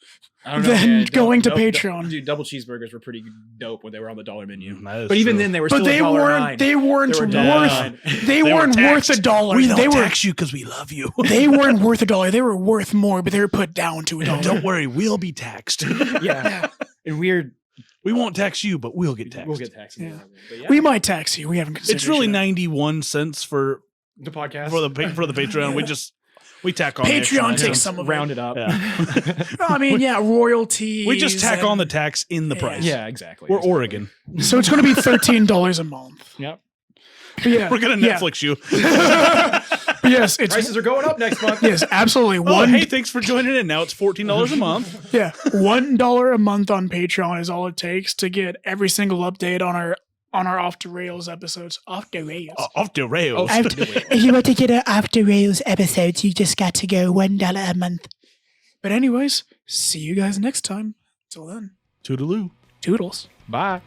I don't than man, going to double- Patreon. Dude, double cheeseburgers were pretty dope when they were on the $1 menu. That is But even true. then, they were But still they $1.09. they weren't They were worth $1.09. they were weren't worth taxed. $1. We don't They were tax you because we love you. they weren't worth $1. They were worth more, but they were put down to $1. Don't worry, we'll be taxed. Yeah, and We won't tax you, but we'll get taxed. we'll get taxed. Yeah. But yeah, We might tax you. We haven't considered It's really it yet. 91 cents for the podcast the Patreon. We tack on the extra Patreon 9 takes cents. some of round it up. Yeah. I mean, yeah, royalties. We just tack and- on the tax in the Yeah. price. Yeah, exactly. We're Oregon. So it's going to be $13 a month. Yep. But yeah, We're gonna yeah. Netflix you. But yes, it's Prices are going up next month. yes, absolutely. Oh, hey, thanks for joining in. Now it's $14 a month. Yeah, $1 a month on Patreon is all it takes to get every single update on our Off the Rails episodes. Off the Rails. Off the rails. If you want to get an Off the Rails episode, you just got to go $1 a month. But anyways, see you guys next time. Till then, Toodaloo. toodles. Bye.